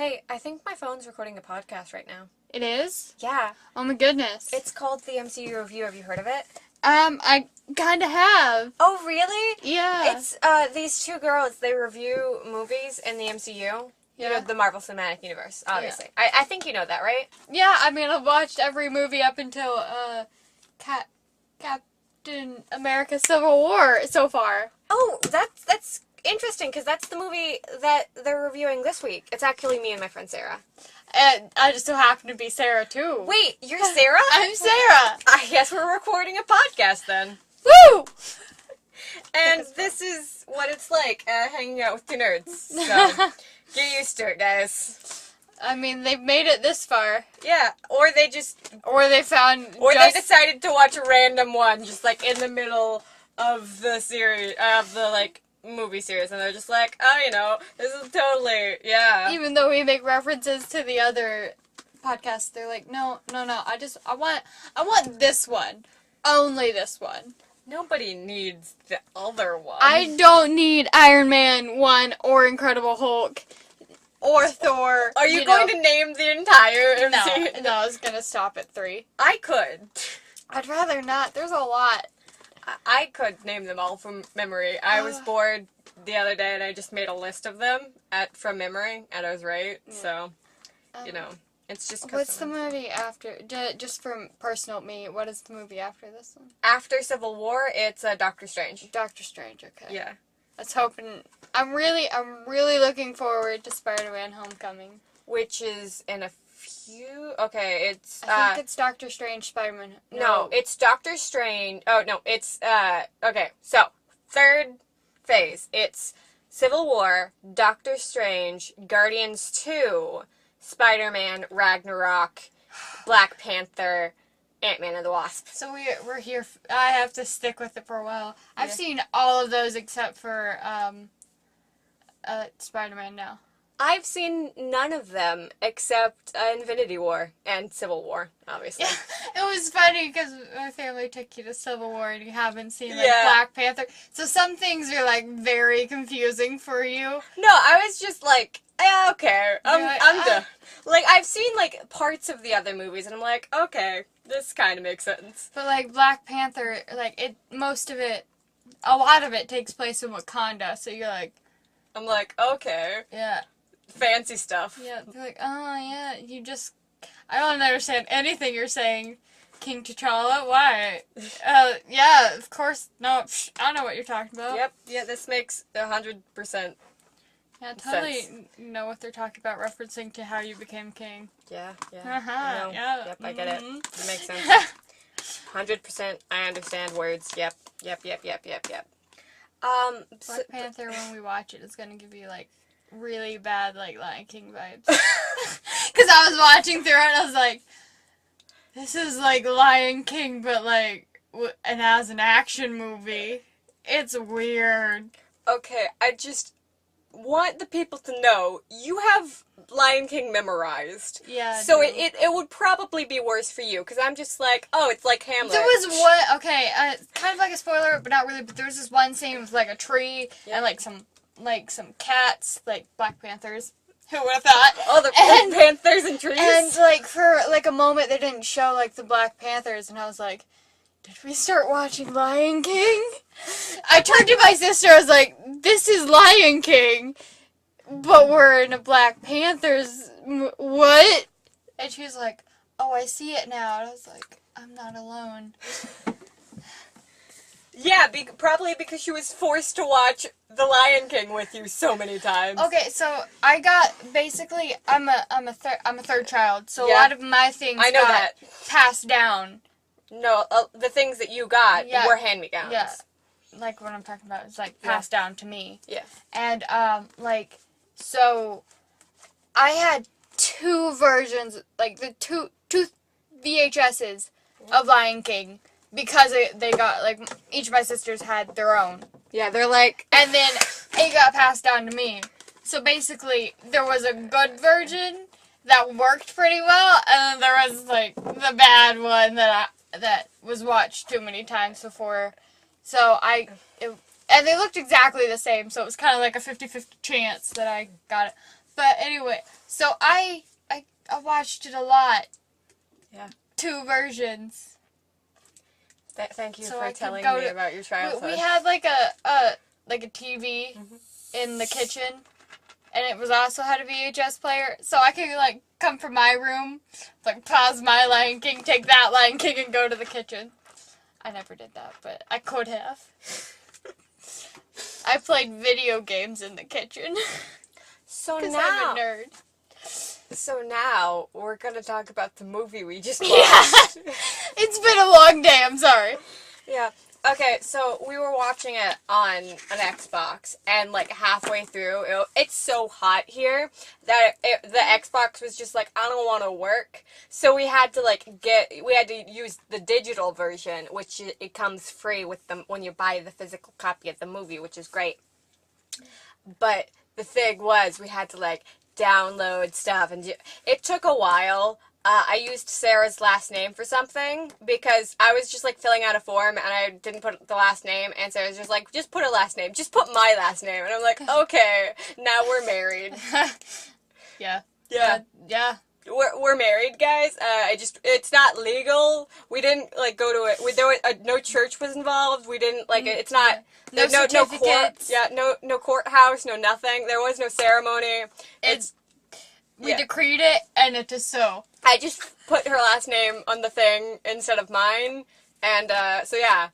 Hey, I think my phone's recording a podcast right now. It is? Yeah. Oh my goodness. It's called the MCU Review. Have you heard of it? I kinda have. Oh, really? Yeah. It's, these two girls, they review movies in the MCU. You know, the Marvel Cinematic Universe, obviously. Yeah. I think you know that, right? Yeah, I mean, I've watched every movie up until, Captain America Civil War so far. Oh, that's interesting, because that's the movie that they're reviewing this week. It's actually me and my friend Sarah. And I just so happen to be Sarah, too. Wait, you're Sarah? I'm Sarah. I guess we're recording a podcast, then. Woo! And this is what it's like, hanging out with two nerds. So, get used to it, guys. I mean, they've made it this far. Yeah, or they just... Or they found... they decided to watch a random one, just, like, in the middle of the series, of the, like, movie series, and they're just like, oh, you know, this is totally, yeah. Even though we make references to the other podcasts, they're like, no, I want this one. Only this one. Nobody needs the other one. I don't need Iron Man 1 or Incredible Hulk or Thor. Are you going to name the entire MCU? No, I was going to stop at 3. I could. I'd rather not. There's a lot. I could name them all from memory. I was bored the other day and I just made a list of them from memory, and I was right. Yeah. So, you know, it's just... What's the movie after? Just from personal me, what is the movie after this one? After Civil War, it's Doctor Strange. Doctor Strange, okay. Yeah. I was hoping... I'm really looking forward to Spider-Man Homecoming. Which is in a few... Okay, it's... I think it's Doctor Strange, Spider-Man... No, it's Doctor Strange... Oh, no, it's... Okay, so, third phase. It's Civil War, Doctor Strange, Guardians 2, Spider-Man, Ragnarok, Black Panther, Ant-Man and the Wasp. So we're here... I have to stick with it for a while. I've seen all of those except for, Spider-Man now. I've seen none of them except Infinity War and Civil War, obviously. It was funny because my family took you to Civil War and you haven't seen Black Panther. So some things are like very confusing for you. No, I was just like, yeah, okay, I'm done. Like, I've seen like parts of the other movies and I'm like, okay, this kind of makes sense. But like Black Panther, like a lot of it takes place in Wakanda, so you're like... I'm like, okay. Yeah. Fancy stuff. Yeah, they're like, oh, yeah, I don't understand anything you're saying, King T'Challa. Why? Yeah, of course, no, I don't know what you're talking about. Yep, yeah, this makes 100% Yeah, totally sense. Know what they're talking about, referencing to how you became king. Yeah. Uh-huh, yeah. Yep, I get it. It makes sense. 100%, I understand words. Yep. Black Panther, when we watch it, is gonna give you, like, really bad, like, Lion King vibes. Because I was watching through it and I was like, this is like Lion King, but like, and as an action movie. It's weird. Okay, I just want the people to know, you have Lion King memorized. Yeah. So it would probably be worse for you, because I'm just like, oh, it's like Hamlet. There was one, okay, kind of like a spoiler, but not really, but there was this one scene with like a tree and like some cats, like Black Panthers. Who would have thought? Oh, the Black Panthers and trees? And, like, for, like, a moment they didn't show, like, the Black Panthers, and I was like, did we start watching Lion King? I turned to my sister, I was like, this is Lion King, but we're in a Black Panthers, what? And she was like, oh, I see it now, and I was like, I'm not alone. Yeah, probably because she was forced to watch The Lion King with you so many times. Okay, so I got basically I'm a third child, so a lot of my things got passed down. No, the things that you got were hand-me-downs. Yeah, like what I'm talking about is like passed down to me. Yeah, and like so, I had 2 versions, like the two VHSs of Lion King. Because they got, like, each of my sisters had their own. Yeah, they're like... And then it got passed down to me. So basically, there was a good version that worked pretty well, and then there was, like, the bad one that was watched too many times before. So and they looked exactly the same, so it was kind of like a 50-50 chance that I got it. But anyway, So I watched it a lot. Yeah. 2 versions. Thank you So for I could telling go me to- about your childhood. We had like a TV Mhm. in the kitchen, and it was also had a VHS player, so I could like come from my room, like pause my Lion King, take that Lion King, and go to the kitchen. I never did that, but I could have. I played video games in the kitchen So because now, I'm a nerd. so now we're gonna talk about the movie we just Yeah, watched. it's been a long day. I'm sorry. Yeah. Okay, so we were watching it on an Xbox, and like halfway through, it's so hot here that the Xbox was just like, I don't want to work. So we had to use the digital version, which it comes free with them when you buy the physical copy of the movie, which is great. But the thing was, we had to like download stuff, and it took a while. I used Sarah's last name for something because I was just like filling out a form and I didn't put the last name, and Sarah's just like, just put a last name, just put my last name, and I'm like, okay, now we're married. Yeah. Yeah. Yeah. We're married, guys. It's not legal. We didn't like go to it. No church was involved. We didn't like it. It's not. No Court. certificates. Yeah, no courthouse, no nothing. There was no ceremony. We yeah. decreed it, and it is so. I just put her last name on the thing instead of mine, and so yeah.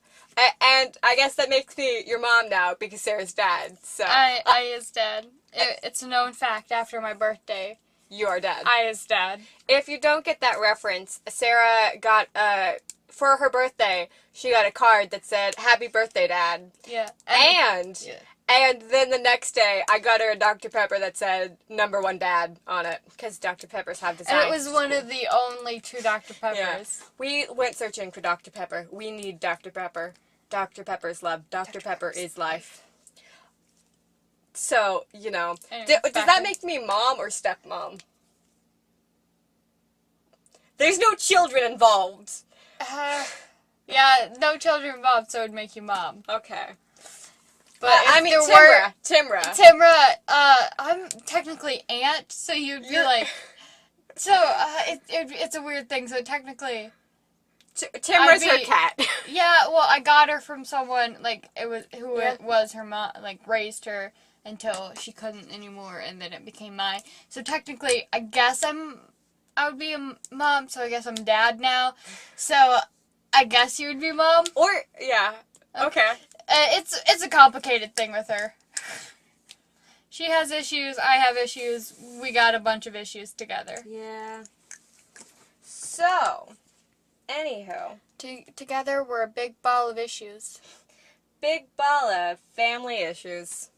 And I guess that makes me your mom now because Sarah's dad. So I is dad. It's a known fact. After my birthday, you are dad. I is dad. If you don't get that reference, Sarah got for her birthday, she got a card that said "Happy Birthday, Dad." Yeah. And then the next day, I got her a Dr. Pepper that said #1 Dad on it because Dr. Peppers have designs. And it was one of the only 2 Dr. Peppers. Yeah. We went searching for Dr. Pepper. We need Dr. Pepper. Dr. Pepper's love. Dr. Pepper is life. So, you know. Anyway, does that make me mom or stepmom? There's no children involved. Yeah, no children involved, so it would make you mom. Okay. But I mean, Timra. Timra, I'm technically aunt, so you'd be like... So, it's a weird thing, so technically... Timra's her cat. Yeah, well, I got her from someone, like, it was her mom, like, raised her until she couldn't anymore, and then it became mine. So technically, I guess I would be a mom, so I guess I'm dad now. So, I guess you would be mom. Or, yeah, okay. It's a complicated thing with her. She has issues, I have issues, we got a bunch of issues together. Yeah. So, anywho. Together, we're a big ball of issues. Big ball of family issues.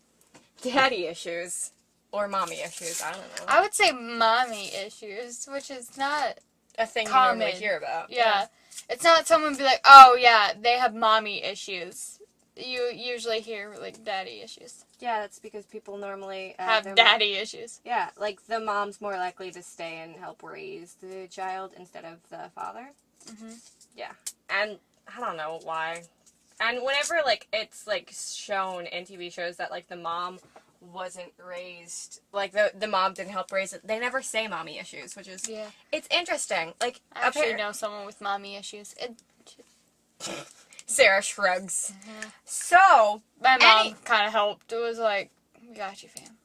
Daddy issues. Or mommy issues, I don't know. I would say mommy issues, which is not a thing common. You normally hear about. Yeah. It's not someone be like, oh yeah, they have mommy issues. You usually hear, like, daddy issues. Yeah, that's because people normally... have daddy issues. Yeah, like, the mom's more likely to stay and help raise the child instead of the father. Mm-hmm. Yeah. And I don't know why. And whenever, like, it's, like, shown in TV shows that, like, the mom wasn't raised... Like, the mom didn't help raise it, they never say mommy issues, which is... Yeah. It's interesting. Like, I actually know someone with mommy issues. Sarah shrugs. Mm-hmm. So, my mom kind of helped. It was like, we got you, fam.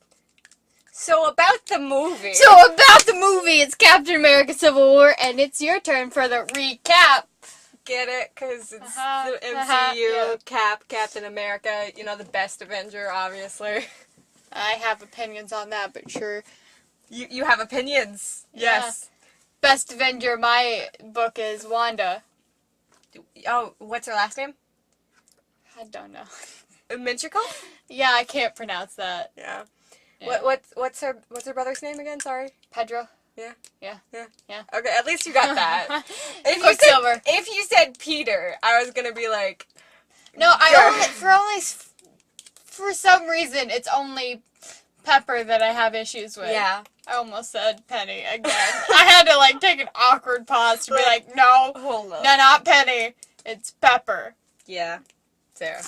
So, about the movie. It's Captain America Civil War, and it's your turn for the recap. Get it? Because it's the MCU, yeah. Captain America, you know, the best Avenger, obviously. I have opinions on that, but sure. You have opinions? Yeah. Yes. Best Avenger in my book is Wanda. Oh, what's her last name? I don't know. Minchikov? Yeah, I can't pronounce that. Yeah. Yeah. What's her brother's name again? Sorry. Pedro. Yeah. Yeah. Yeah. Yeah. Okay, at least you got that. Quicksilver. If you said Peter, I was gonna be like. No, for some reason it's only Pepper that I have issues with. Yeah. I almost said Penny again. I had to like take an awkward pause to be like, no, hold on. no, not Penny. It's Pepper. Yeah. Sarah.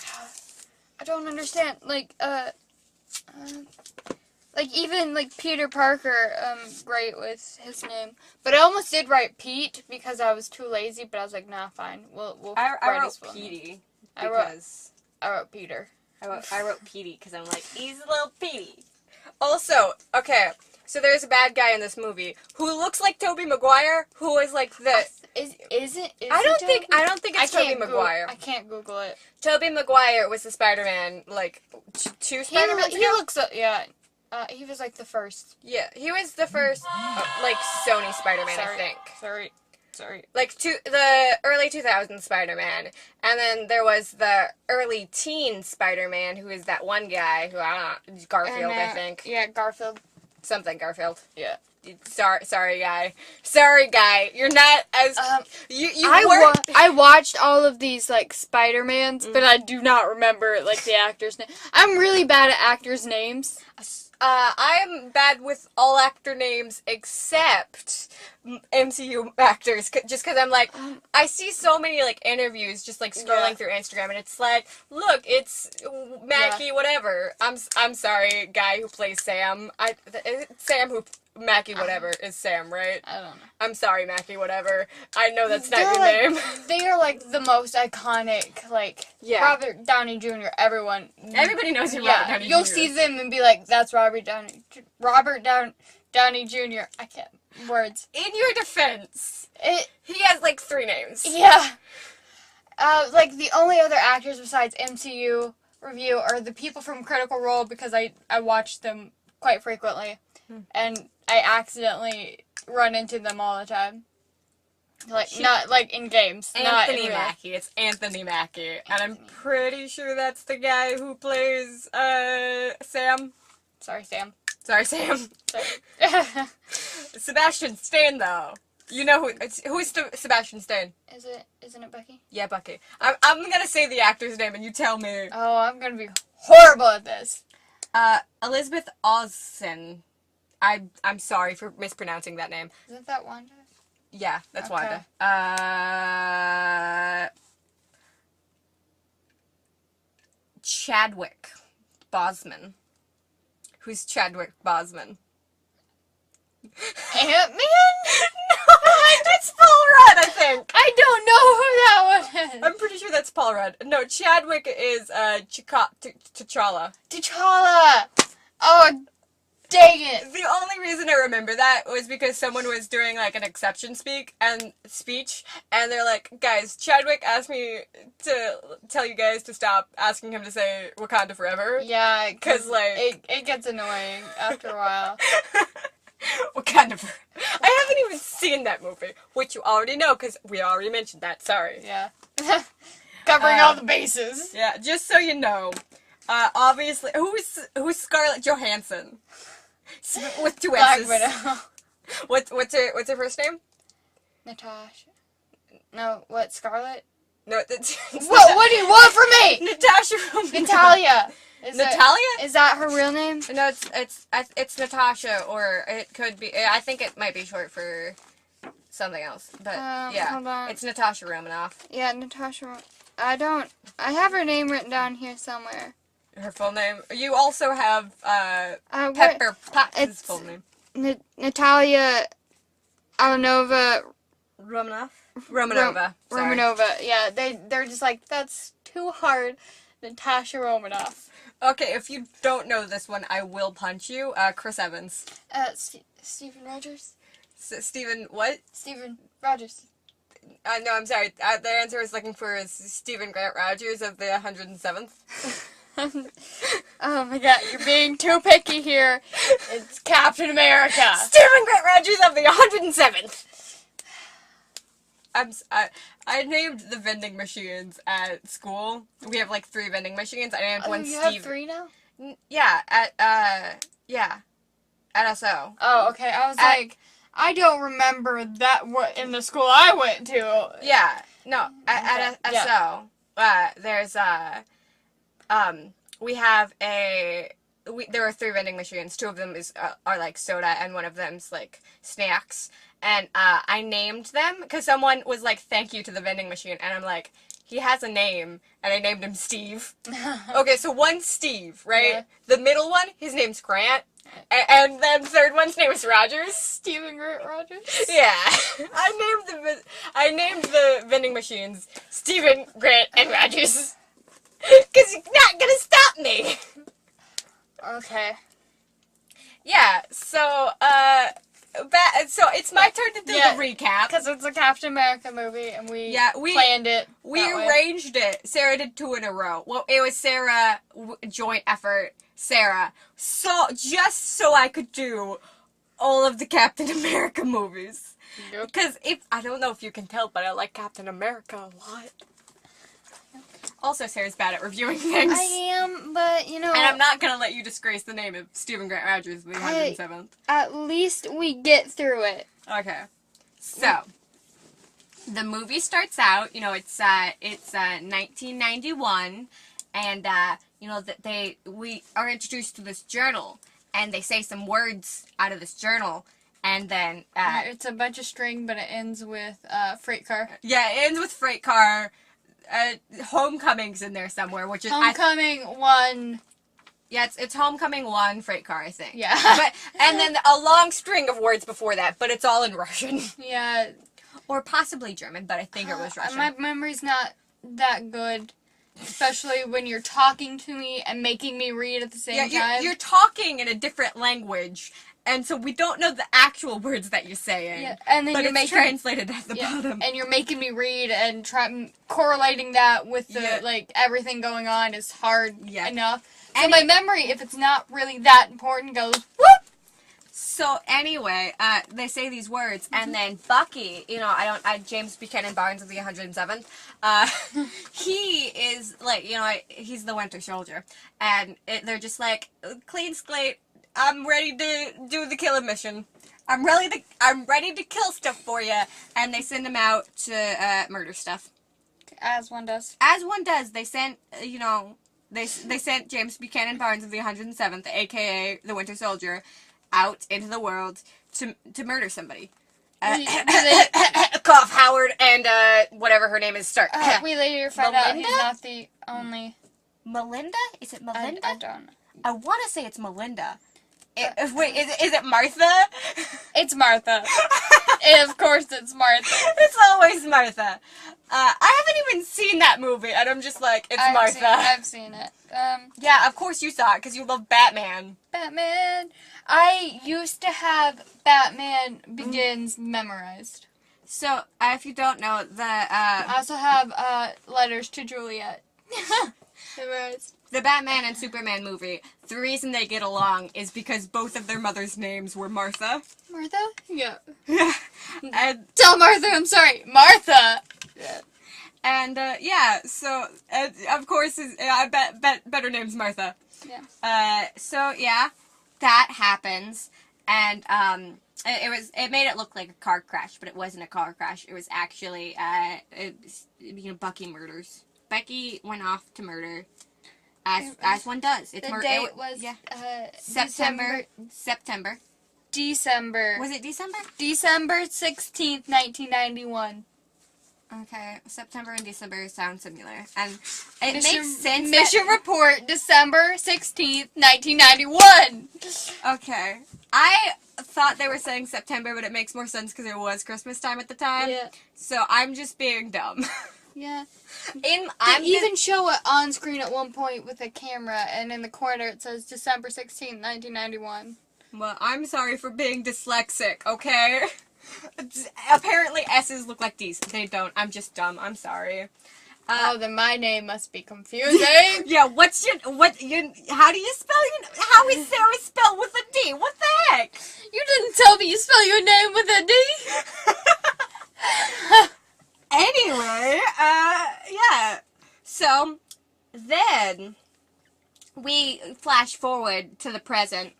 I don't understand. Like, Like, even, like, Peter Parker, write with his name. But I almost did write Pete because I was too lazy, but I was like, nah, fine. We'll I write wrote his full name. Petey I wrote- because I wrote Peter. I wrote Petey because I'm like, he's a little Petey. Also, okay, so there's a bad guy in this movie who looks like Tobey Maguire, who is like the. I don't think it's Tobey Maguire. I can't Google it. Tobey Maguire was the Spider-Man, like two Spider-Man. He looks, yeah. He was like the first. Yeah, he was the first, like Sony Spider-Man, I think. Sorry. Like the early 2000s Spider-Man, and then there was the early teen Spider-Man, who is that one guy who I don't know, Garfield, I think. Yeah, Garfield. Something Garfield. Yeah. Sorry, guy. Sorry, guy. You're not as I watched all of these like Spider-Mans, but I do not remember like the actors' name. I'm really bad at actors' names. I'm bad with all actor names except MCU actors, just because I'm like, I see so many like interviews just like scrolling through Instagram, and it's like, look, it's Mackie, whatever. I'm sorry, guy who plays Sam. Mackie whatever is Sam, right? I don't know. I'm sorry, Mackie whatever. I know that's not your name. They are like the most iconic, like Robert Downey Jr. Everybody knows who Robert Downey Jr. You'll see them and be like, that's Robert Downey Jr. I can't words. In your defense, he has like 3 names. Yeah. Like the only other actors besides MCU review are the people from Critical Role, because I watch them quite frequently, and I accidentally run into them all the time. Like, not like in games. Anthony Mackie. It's Anthony Mackie. And I'm pretty sure that's the guy who plays, Sam. Sorry, Sam. Sorry, Sam. Sorry. Sebastian Stan, though. You know who is Sebastian Stan? Isn't it Bucky? Yeah, Bucky. I'm gonna say the actor's name and you tell me. Oh, I'm gonna be horrible at this. Elizabeth Olsen. I'm sorry for mispronouncing that name. Isn't that Wanda? Yeah, that's Okay. Wanda. Chadwick Boseman. Who's Chadwick Boseman? Ant-Man? No, that's Paul Rudd, I think. I don't know who that one is. I'm pretty sure that's Paul Rudd. No, Chadwick is T'Challa. T'Challa! Oh, dang it. The only reason I remember that was because someone was doing like an exception speech, and they're like, guys, Chadwick asked me to tell you guys to stop asking him to say Wakanda forever. Yeah, because like it gets annoying after a while. Wakanda forever. I haven't even seen that movie, which you already know because we already mentioned that. Sorry. Yeah. Covering all the bases. Yeah, just so you know. Obviously, who's Scarlett Johansson? With 2 S's. Black Widow. What's her first name? Natasha. No, what, Scarlett? No, that's... What do you want from me? Natasha Romanoff. Natalia. Natalia? Is that her real name? No, it's Natasha, or it could be... I think it might be short for something else. But, yeah. Hold on. It's Natasha Romanoff. Yeah, Natasha. I have her name written down here somewhere. Her full name. You also have, Pepper Potts' full name. Natalia Alanova. Romanova? Sorry. Romanova. Yeah, they're just like, that's too hard. Natasha Romanoff. Okay, if you don't know this one, I will punch you. Chris Evans. Steven Rogers? Steven what? Steven Rogers. No, I'm sorry. The answer I was looking for is Stephen Grant Rogers of the 107th. Oh my god, you're being too picky here. It's Captain America. Stephen Grant Rogers of the 107th. I named the vending machines at school. We have like 3 vending machines. I named one you Steve. have 3 now? Yeah, at SO. Oh, okay. I was like, I don't remember that what in the school I went to. Yeah, no, at SO. There's we have there are 3 vending machines. 2 of them are like soda, and one of them's like snacks. And I named them because someone was like, "Thank you" to the vending machine, and I'm like, he has a name, and I named him Steve. Okay, so one's Steve, right? Yeah. The middle one, his name's Grant. And then the third one's name was Rogers. Steven Grant Rogers. Yeah, I named the vending machines Stephen, Grant, and Rogers. Cause you're not gonna stop me. Okay. Yeah. So so it's my turn to do the recap. Because it's a Captain America movie, and we we planned it. We arranged it. Sarah did 2 in a row. Well, it was Sarah joint effort. Sarah. So just so I could do all of the Captain America movies. Because I don't know if you can tell, but I like Captain America a lot. Also, Sarah's bad at reviewing things. I am, but you know. And I'm not gonna let you disgrace the name of Stephen Grant Rogers, the 107th. At least we get through it. Okay. So, the movie starts out. You know, it's 1991, and you know that we are introduced to this journal, and they say some words out of this journal, and then it's a bunch of string, but it ends with freight car. Yeah, it ends with freight car. Homecoming's in there somewhere, which is Homecoming 1. Yeah, it's Homecoming 1 freight car, I think. Yeah. And then a long string of words before that, but it's all in Russian. Yeah. Or possibly German, but I think it was Russian. My memory's not that good, especially when you're talking to me and making me read at the same time. You're talking in a different language, and so we don't know the actual words that you're saying. Yeah, and then but it's translated at the bottom. And you're making me read, and correlating that with the like everything going on is hard enough. So my memory, if it's not really that important, goes whoop. So anyway, they say these words, and then Bucky, you know, James Buchanan Barnes of the 107th, he is like, you know, he's the Winter Soldier, and they're just like, clean slate. I'm ready to do the killing mission. I'm ready to kill stuff for you. And they send him out to murder stuff. As one does. As one does. They sent, you know, they sent James Buchanan Barnes of the 107th, aka the Winter Soldier, out into the world to murder somebody. Cough Howard and whatever her name is. Stark. We later find out he's not the only. Melinda? Is it Melinda? I don't know. I want to say it's Melinda. Wait, is it Martha? It's Martha. Of course it's Martha. It's always Martha. I haven't even seen that movie, and I'm just like, it's Martha. I've seen it. Yeah, of course you saw it, because you love Batman. Batman. I used to have Batman Begins memorized. So, if you don't know, I also have Letters to Juliet memorized. The Batman and Superman movie, the reason they get along is because both of their mothers' names were Martha. Martha? Yeah. And tell Martha I'm sorry. Martha! Yeah. And, yeah, so, of course, I bet better name's Martha. Yeah. So, yeah, that happens, and, it made it look like a car crash, but it wasn't a car crash. It was actually, you know, Bucky murders. Becky went off to murder. As one does. It's the date was September. December. Was it December? December 16th, 1991. Okay, September and December sound similar, and it makes sense. Mission report, December 16th, 1991. Okay, I thought they were saying September, but it makes more sense because it was Christmas time at the time. Yeah. So I'm just being dumb. Yeah. They even show it on screen at one point with a camera, and in the corner it says December 16th, 1991. Well, I'm sorry for being dyslexic, okay? Apparently S's look like D's. They don't. I'm just dumb. I'm sorry. Then my name must be confusing. Yeah, how do you spell how is Sarah spelled with a D? What the heck? You didn't tell me you spell your name with a D. Anyway, yeah. So, then, we flash forward to the present,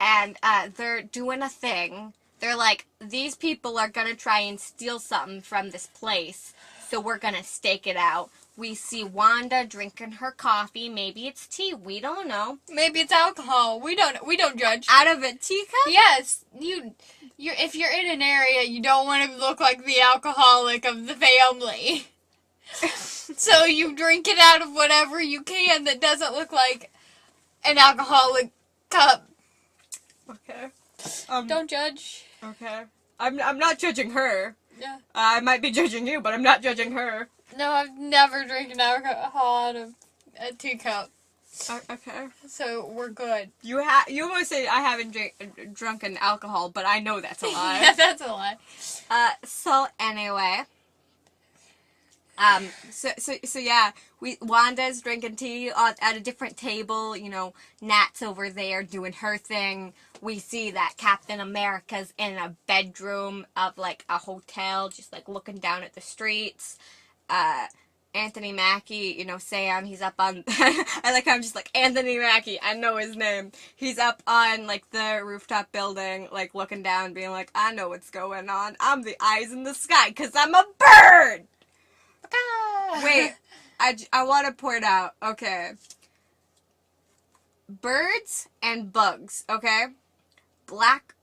and, they're doing a thing. They're like, these people are gonna try and steal something from this place, so we're gonna stake it out. We see Wanda drinking her coffee. Maybe it's tea. We don't know. Maybe it's alcohol. We don't judge. Out of a teacup? Yes. If you're in an area, you don't want to look like the alcoholic of the family. So you drink it out of whatever you can that doesn't look like an alcoholic cup. Okay. Don't judge. Okay. I'm not judging her. Yeah. I might be judging you, but I'm not judging her. No, I've never drinking alcohol out of a teacup. Okay. So we're good. You always say I haven't drunken alcohol, but I know that's a lie. Yeah, that's a lie. So anyway. So yeah, Wanda's drinking tea at a different table. You know, Nat's over there doing her thing. We see that Captain America's in a bedroom of like a hotel, just like looking down at the streets. Anthony Mackie, you know, Sam, he's up on, I like how I'm just like, Anthony Mackie, I know his name. He's up on, like, the rooftop building, like, looking down, being like, I know what's going on. I'm the eyes in the sky, because I'm a bird! Wait, I want to point out, okay. Birds and bugs, okay? Black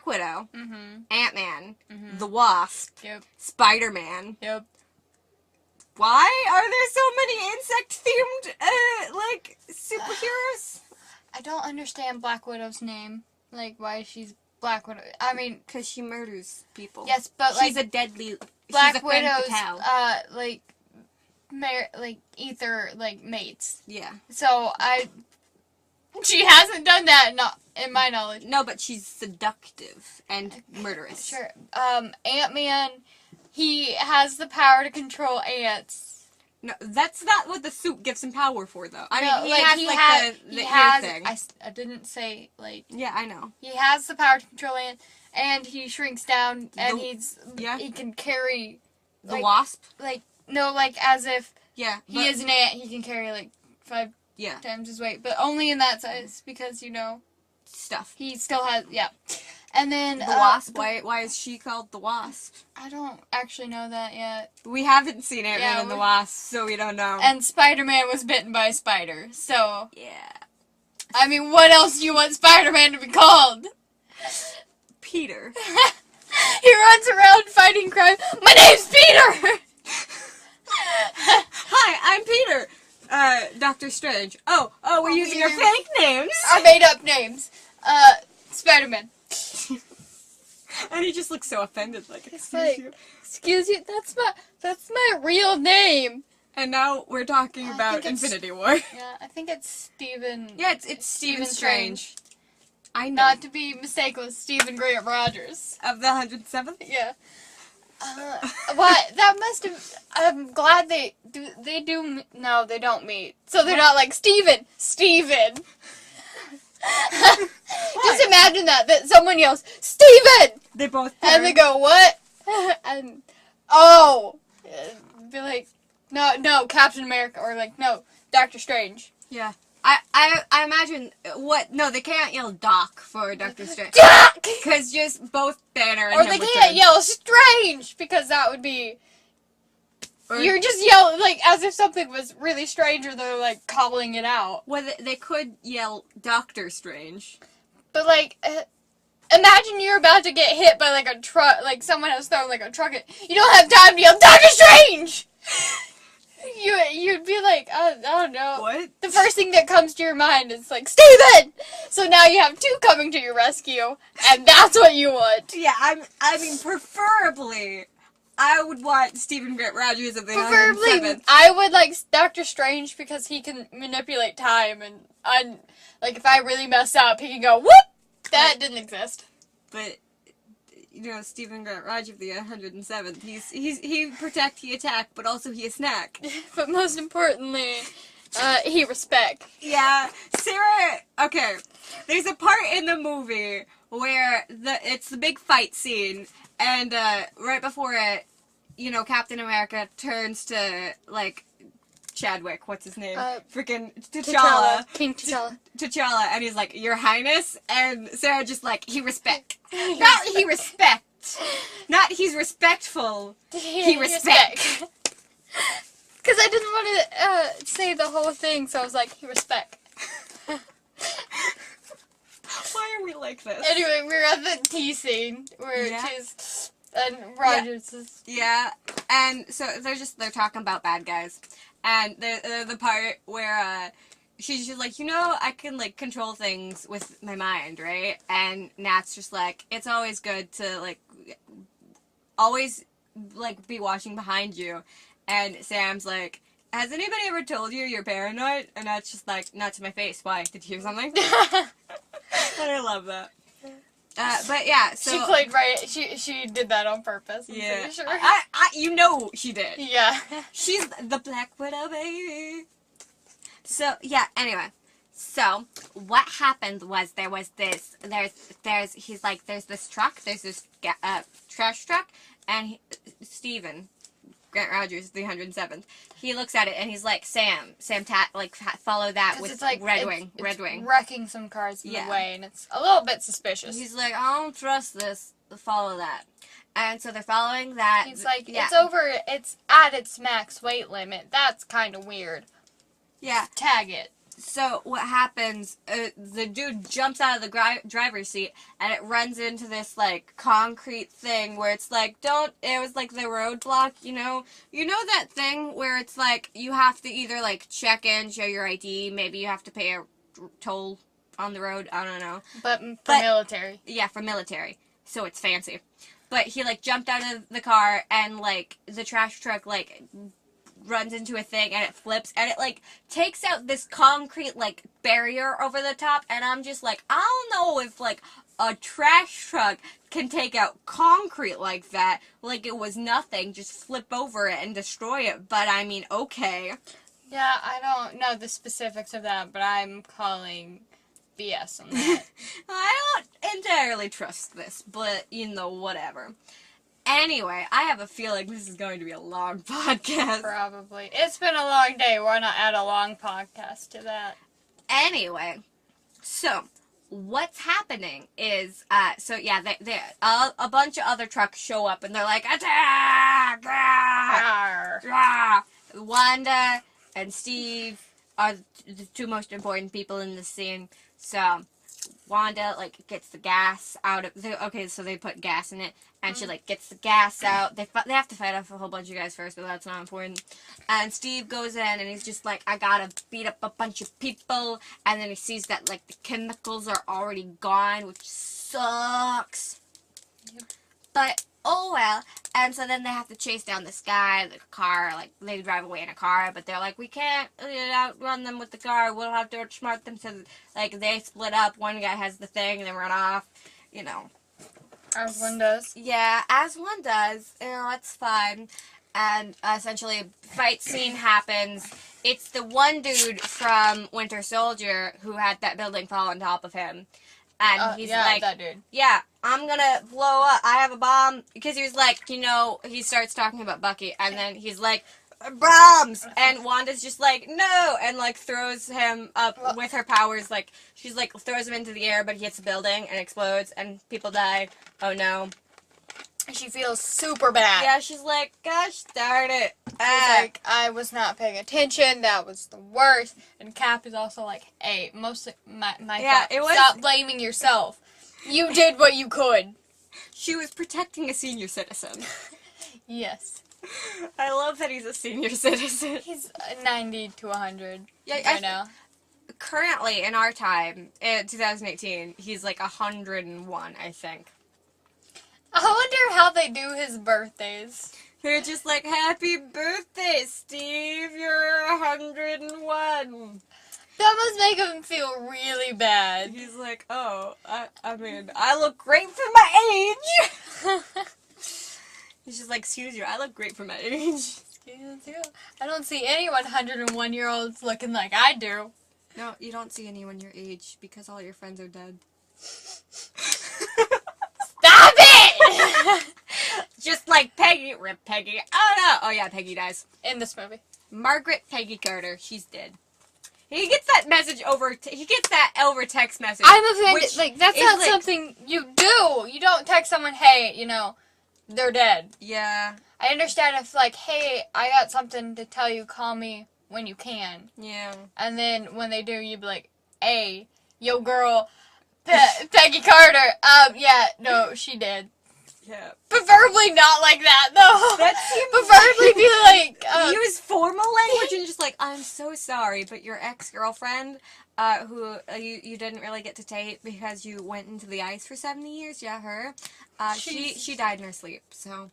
Widow, Ant-Man, the Wasp, Spider-Man. Yep. Why are there so many insect-themed, like, superheroes? I don't understand Black Widow's name. Like, why she's Black Widow. I mean... Because she murders people. Yes, but, like... She's a deadly... Black Widow's, ether, like, mates. Yeah. So, she hasn't done that, not in my knowledge. No, but she's seductive and murderous. Sure. Ant-Man... He has the power to control ants. No, that's not what the suit gives him power for, though. I mean, he has the ear thing. I didn't say, like... Yeah, I know. He has the power to control ants, and he shrinks down, and he can carry... The Wasp? Like, no, like, as if he is an ant, he can carry, like, 5 times his weight. But only in that size, because, you know... Stuff. He still has, And then... The Wasp? Why is she called the Wasp? I don't actually know that yet. We haven't seen Ant-Man and the Wasp, so we don't know. And Spider-Man was bitten by a spider, so... Yeah. I mean, what else do you want Spider-Man to be called? Peter. He runs around fighting crime. My name's Peter! Hi, I'm Peter. Doctor Strange. Oh, we're using your fake names. Our made-up names. Spider-Man. And he just looks so offended, like, excuse you, that's my real name. And now we're talking about Infinity War. Yeah, I think it's Stephen. Yeah, it's Stephen Strange. I know. Not to be mistaken with Stephen Grant Rogers. Of the 107th? Yeah. What? That must have... I'm glad they do... No, they don't meet. So they're not like, Steven! Just imagine that someone yells, Steven! They both turn. And they go, what? And, oh! Be like, no, Captain America, or like, no, Doctor Strange. Yeah. I imagine, no, they can't yell Doc for Doctor Strange. Doc! Because just both Banner and or him they would can't turn. yell Strange, because that would be... You're just yelling, like, as if something was really strange, or they're, like, calling it out. Well, they could yell Doctor Strange. But, like, imagine you're about to get hit by, like, a truck, like, someone has thrown, like, a truck at... You don't have time to yell, Doctor Strange! You'd be like, I don't know. What? The first thing that comes to your mind is, like, Steven! So now you have two coming to your rescue, and that's what you want. Yeah, I mean, preferably... I would want Stephen Grant Rogers of the 107th. I would like Doctor Strange because he can manipulate time and like if I really mess up, he can go whoop. That didn't exist. But you know, Stephen Grant Rogers of the 107th. He protect, he attack, but also he a snack. But most importantly, he respect. Yeah, Sarah. Okay, there's a part in the movie where it's the big fight scene. And, right before it, you know, Captain America turns to, like, Chadwick, what's his name? Freaking T'Challa. King T'Challa. T'Challa, and he's like, Your Highness? And Sarah just like, he respect. Not he respect. Not he's respectful. He respect. Because I didn't want to, say the whole thing, so I was like, he respect. Why are we like this? Anyway, we're at the tea scene where and Rogers is... Yeah, and so they're talking about bad guys. And the part where, she's just like, I can, like, control things with my mind, right? And Nat's just like, it's always good to, like, always, like, be watching behind you. And Sam's like, has anybody ever told you you're paranoid? And Nat's just like, not to my face. Why? Did you hear something? And I love that. But yeah, so... She played right... She did that on purpose, I'm pretty sure. She did. Yeah. She's the Black Widow, baby. So, yeah, anyway. So, what happened was there's this truck, there's this trash truck, and Steven, Grant Rogers, 307th, he looks at it and he's like, Sam, follow that with it's like, Red Wing. Wrecking some cars in the way, and it's a little bit suspicious. He's like, I don't trust this, follow that. And so they're following that. He's like, it's at its max weight limit. That's kind of weird. Yeah. Tag it. So what happens, the dude jumps out of the driver's seat, and it runs into this, like, concrete thing where it's like, it was like the roadblock, you know that thing where it's like, you have to either, like, check in, show your ID, maybe you have to pay a toll on the road, I don't know. But military. Yeah, for military. So it's fancy. But he, like, jumped out of the car, and, like, the trash truck, like, runs into a thing, and it flips, and it, like, takes out this concrete, like, barrier over the top, and I'm just like, I don't know if, like, a trash truck can take out concrete like that, like it was nothing, just flip over it and destroy it, but I mean, okay. Yeah, I don't know the specifics of that, but I'm calling BS on that. I don't entirely trust this, but, whatever. Anyway, I have a feeling this is going to be a long podcast. Probably. It's been a long day. Why not add a long podcast to that? Anyway, so what's happening is, a bunch of other trucks show up and they're like, attack! Wanda and Steve are the two most important people in this scene. So Wanda, like, gets the gas out of... so they put gas in it, and she, like, gets the gas out. They have to fight off a whole bunch of guys first, but that's not important. And Steve goes in, and he's just like, I gotta beat up a bunch of people. And then he sees that, like, the chemicals are already gone, which sucks. Yep. But, oh well. And so then they have to chase down this guy, the car, like, they drive away in a car, but they're like, we can't outrun them with the car, we'll have to outsmart them, so, like, they split up, one guy has the thing, and they run off, As one does. Yeah, as one does, it's fine. And, essentially, a fight scene happens. It's the one dude from Winter Soldier who had that building fall on top of him. And he's like, that dude. Yeah, I'm gonna blow up. I have a bomb. Because he was like, he starts talking about Bucky. And then he's like, bombs! And Wanda's just like, no! And, like, throws him up with her powers. Like, she's like, throws him into the air, but he hits a building and explodes. And people die. Oh, no. She feels super bad. Yeah, she's like, gosh darn it. She's like, I was not paying attention. That was the worst. And Cap is also like, hey, my fault. Stop blaming yourself. You did what you could. She was protecting a senior citizen. Yes. I love that he's a senior citizen. He's 90 to 100 now. Currently, in our time, in 2018, he's like 101, I think. I wonder how they do his birthdays. They're just like, happy birthday, Steve, you're 101. That must make him feel really bad. He's like, oh, I mean, I look great for my age. He's just like, excuse you, I look great for my age. Excuse you. I don't see any 101-year-olds looking like I do. No, you don't see anyone your age because all your friends are dead. Stop it! Just like Peggy. Rip Peggy. Oh no. Oh yeah, Peggy dies. In this movie. Margaret Peggy Carter. She's dead. He gets that message over. He gets that over text message. I'm offended. Like, that's not like, something you do. You don't text someone, hey, they're dead. Yeah. I understand if, like, hey, I got something to tell you, call me when you can. Yeah. And then when they do, you'd be like, hey, yo, girl, Peggy Carter. Yeah, no, she did. Yeah. Preferably not like that, though. That seems Preferably be like, use formal language and just like, I'm so sorry, but your ex-girlfriend, who you didn't really get to date because you went into the ice for 70 years, yeah, her, she died in her sleep, so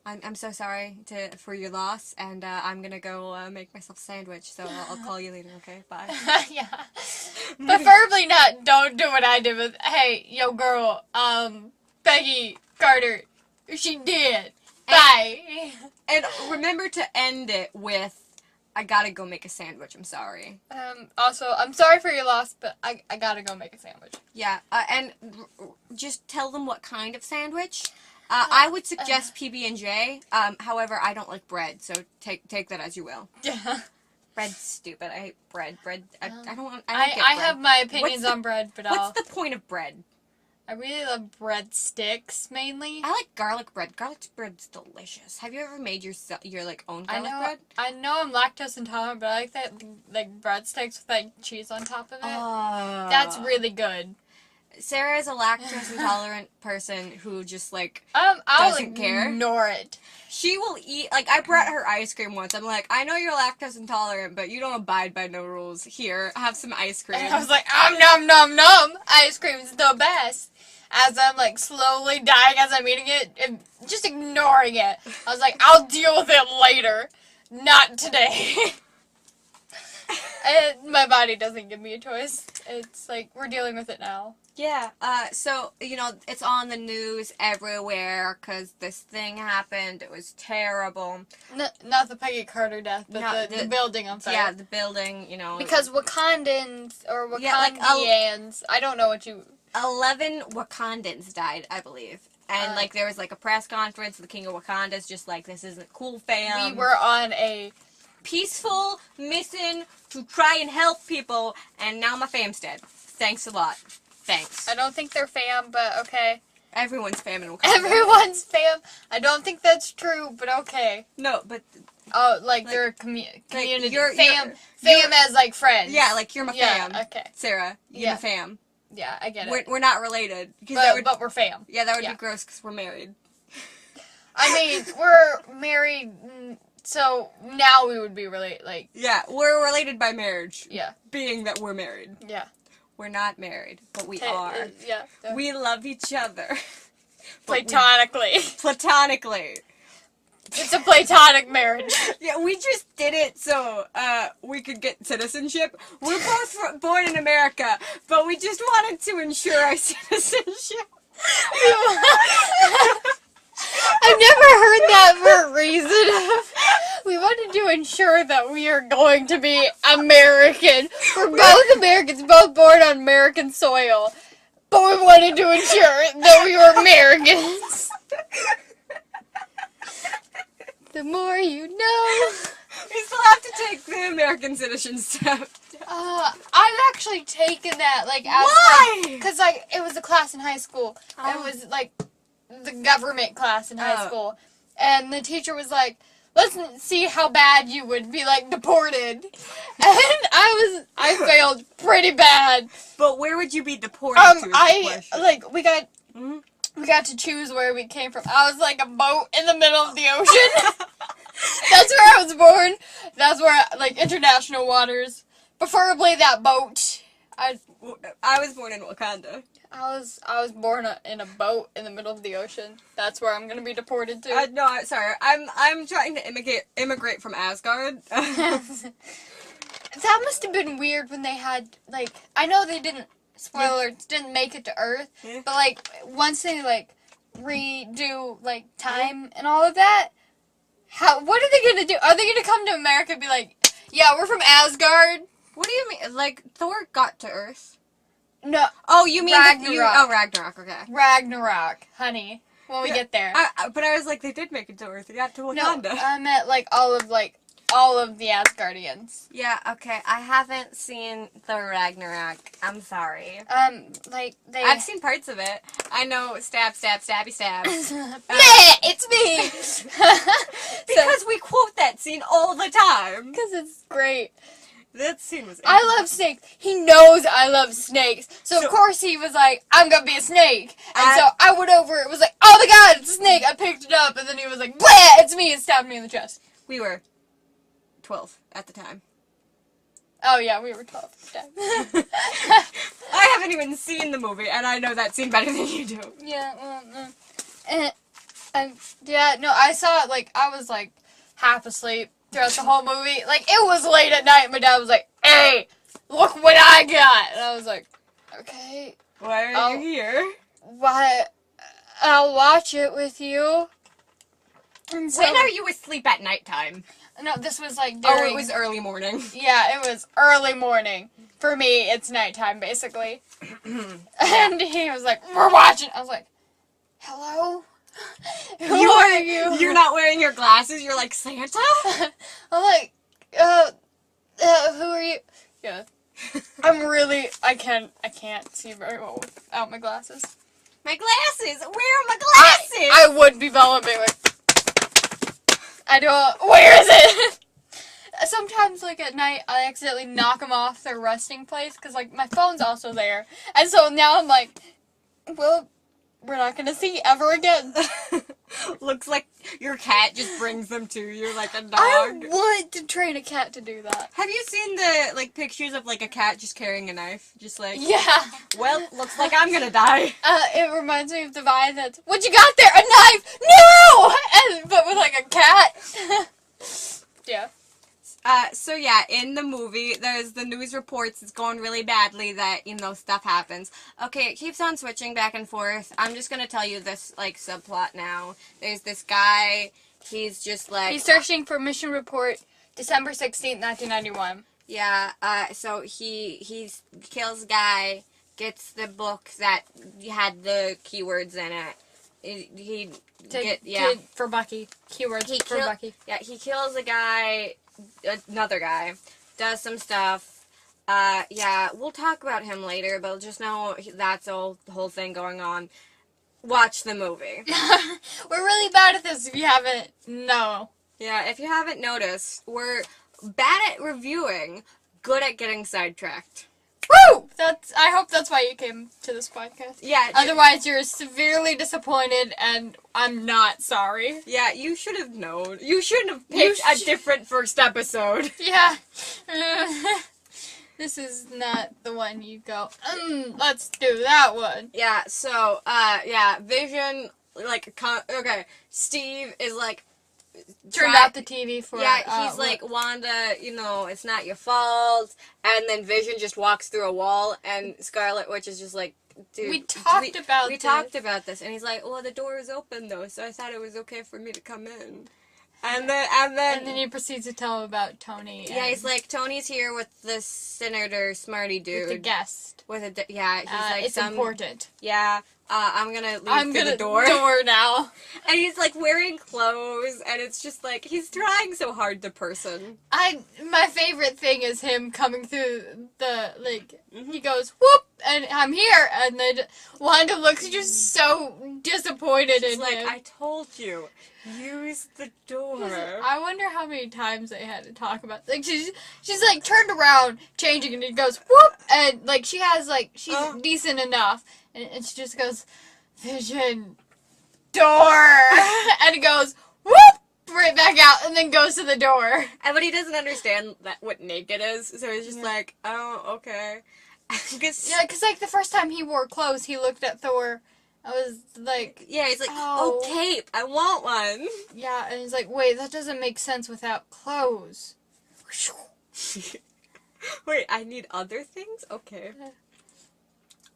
I'm so sorry for your loss, and I'm gonna go make myself a sandwich, so I'll call you later, okay? Bye. yeah. Preferably not, don't do what I did with, hey, yo girl, Peggy Carter, she did. Bye. And remember to end it with, I gotta go make a sandwich, I'm sorry. Also, I'm sorry for your loss, but I gotta go make a sandwich. Yeah, and just tell them what kind of sandwich. I would suggest PB&J. However, I don't like bread, so take that as you will. Yeah. Bread's stupid. I hate bread. Bread. I don't want. I don't get bread. have my opinions on bread, but what's the point of bread? I really love breadsticks mainly. I like garlic bread. Garlic bread's delicious. Have you ever made your like own garlic bread? I know I'm lactose intolerant, but I like that like breadsticks with like cheese on top of it. Oh. That's really good. Sarah is a lactose intolerant person who just like I'll doesn't care. Ignore it. She will eat, like, I brought her ice cream once. I'm like, I know you're lactose intolerant, but you don't abide by no rules. Here, have some ice cream. And I was like, nom nom nom. Ice cream's the best. As I'm like slowly dying as I'm eating it, and just ignoring it. I was like, I'll deal with it later, not today. And my body doesn't give me a choice. It's like, we're dealing with it now. Yeah, so, you know, it's on the news everywhere because this thing happened. It was terrible. Not the Peggy Carter death, but No, the building on fire. Yeah, the building, you know. Because Wakandans, or Wakandians, Yeah, I don't know what you... 11 Wakandans died, I believe. And, like, there was, like, a press conference. The King of Wakanda's just like, this isn't cool, fam. We were on a peaceful mission to try and help people, and now my fam's dead. Thanks a lot. Thanks. I don't think they're fam, but okay. Everyone's fam in Wakanda. Everyone's fam. I don't think that's true, but okay. No, but... Oh, like they're a community. Fam as, like, friends. Yeah, like, you're my fam. Yeah, okay. Sarah, you're my fam. Yeah, I get it. We're not related. But we're fam. Yeah, that would be gross because we're married. I mean, we're married, so now we would be related, like... Yeah, we're related by marriage. Yeah. Being that we're married. Yeah. We're not married, but we are. Yeah. We love each other. Platonically. Platonically. It's a platonic marriage. Yeah, we just did it so we could get citizenship. We're both born in America, but we just wanted to ensure our citizenship. I've never heard that for a reason. We wanted to ensure that we are going to be American. We're both Americans, both born on American soil. But we wanted to ensure that we were Americans. The more you know. We still have to take the American citizen stuff. I've actually taken that, like, as... Why? Because, like, it was a class in high school. It was, like, the government class in high school. And the teacher was like, let's see how bad you would be, like, deported. And I failed pretty bad. But where would you be deported to? We got to choose where we came from. I was like a boat in the middle of the ocean. That's where I was born. That's where, like, international waters. Preferably that boat. I was born in Wakanda. I was born in a boat in the middle of the ocean. That's where I'm gonna be deported to. No, sorry. I'm trying to immigrate from Asgard. That must have been weird when they had, like, I know they didn't, spoiler, didn't make it to Earth, but, like, once they, like, redo, like, time and all of that, what are they gonna do? Are they gonna come to America and be like, yeah, we're from Asgard? What do you mean? Like, Thor got to Earth? No. Oh, you mean Ragnarok. Ragnarok, okay. Ragnarok, honey. When we get there. But I was like, they did make it to Earth. They got to Wakanda. No, I meant, like, all of the Asgardians. Yeah, okay. I haven't seen Thor Ragnarok. I'm sorry. I've seen parts of it. I know stab, stab, stabby, stab. It's me! Because we quote that scene all the time. Because it's great. That scene was I love snakes. He knows I love snakes. So of course he was like, I'm gonna be a snake. And so I went over, it was like, oh, my god, it's a snake. I picked it up, and then he was like, bleh, it's me, and stabbed me in the chest. We were 12 at the time. Oh, yeah, we were 12 at the time. I haven't even seen the movie, and I know that scene better than you do. Yeah, well, yeah, no, I saw it, like, I was, like, half asleep throughout the whole movie. Like, it was late at night, my dad was like, hey, look what I got! And I was like, okay. Why are you here? Why, I'll watch it with you. And so, When are you asleep at nighttime? no, this was, like, during... Oh, it was early morning. Yeah, it was early morning. For me, it's nighttime, basically. And he was like, we're watching. I was like, hello? Who are you? You're not wearing your glasses. You're like Santa? I'm like, who are you? Yeah. I can't see very well without my glasses. My glasses. Where are my glasses? I would be being like, I don't, where is it? Sometimes, like, at night, I accidentally knock them off their resting place, because, like, my phone's also there. And so now I'm like, well, we're not going to see ever again. Looks like your cat just brings them to you like a dog. I want to train a cat to do that. Have you seen the, like, pictures of, like, a cat just carrying a knife? Just like, Yeah. well, looks like I'm gonna die. It reminds me of the Vine that's, what you got there? A knife? No! But with, like, a cat. Yeah. So yeah, in the movie, there's the news reports it's going really badly that, stuff happens. Okay, it keeps on switching back and forth. I'm just gonna tell you this, like, subplot now. There's this guy, he's just like... He's searching for mission report, December 16th, 1991. Yeah, so he kills a guy, gets the book that had the keywords in it. For Bucky. Keywords for Bucky. Yeah, he kills a guy... Another guy does some stuff. Yeah, we'll talk about him later, but just know that's the whole thing going on. Watch the movie. We're really bad at this if you haven't. No. Yeah, if you haven't noticed, we're bad at reviewing, good at getting sidetracked. Woo! I hope that's why you came to this podcast. Yeah. Otherwise, you're severely disappointed, and I'm not sorry. Yeah, you should have known. You shouldn't have picked a different first episode. Yeah. This is not the one you go, let's do that one. Yeah, so, Vision, like, okay, Steve is, like, turned out the TV for... Yeah, he's like, Wanda, it's not your fault. And then Vision just walks through a wall, and Scarlet Witch is just like, dude... We talked about this. And he's like, well, the door is open, though, so I thought it was okay for me to come in. And then he proceeds to tell him about Tony. Yeah, he's like, Tony's here with this senator smarty dude. With a guest. He's like, it's important. Yeah, I'm gonna leave through the door now. And he's like wearing clothes, and it's just like, he's trying so hard to person. My favorite thing is him coming through the, like, he goes, whoop, and I'm here, and then Wanda looks just so disappointed in him. I told you. Use the door. I wonder how many times they had to talk about. Like she's like turned around, changing, and it goes whoop, and like she has like she's decent enough, and she just goes, Vision, door, and it goes whoop right back out, and then goes to the door. But he doesn't understand what naked is, so he's just like, oh, okay. Because like the first time he wore clothes, he looked at Thor. I was like... Yeah, he's like, oh, cape, I want one. Yeah, and he's like, wait, that doesn't make sense without clothes. Wait, I need other things? Okay.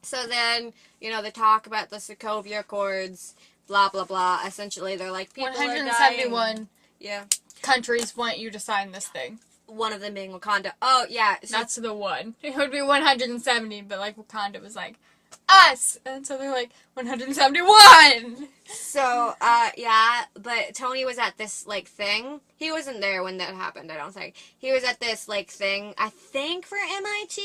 So then, they talk about the Sokovia Accords, blah, blah, blah. Essentially, they're like, people 171 yeah. countries want you to sign this thing. One of them being Wakanda. Oh, yeah. So that's the one. It would be 170, but, like, Wakanda was like... us! And so they're like, 171! So, but Tony was at this, like, thing. He wasn't there when that happened, I don't think. He was at this, like, thing, I think for MIT,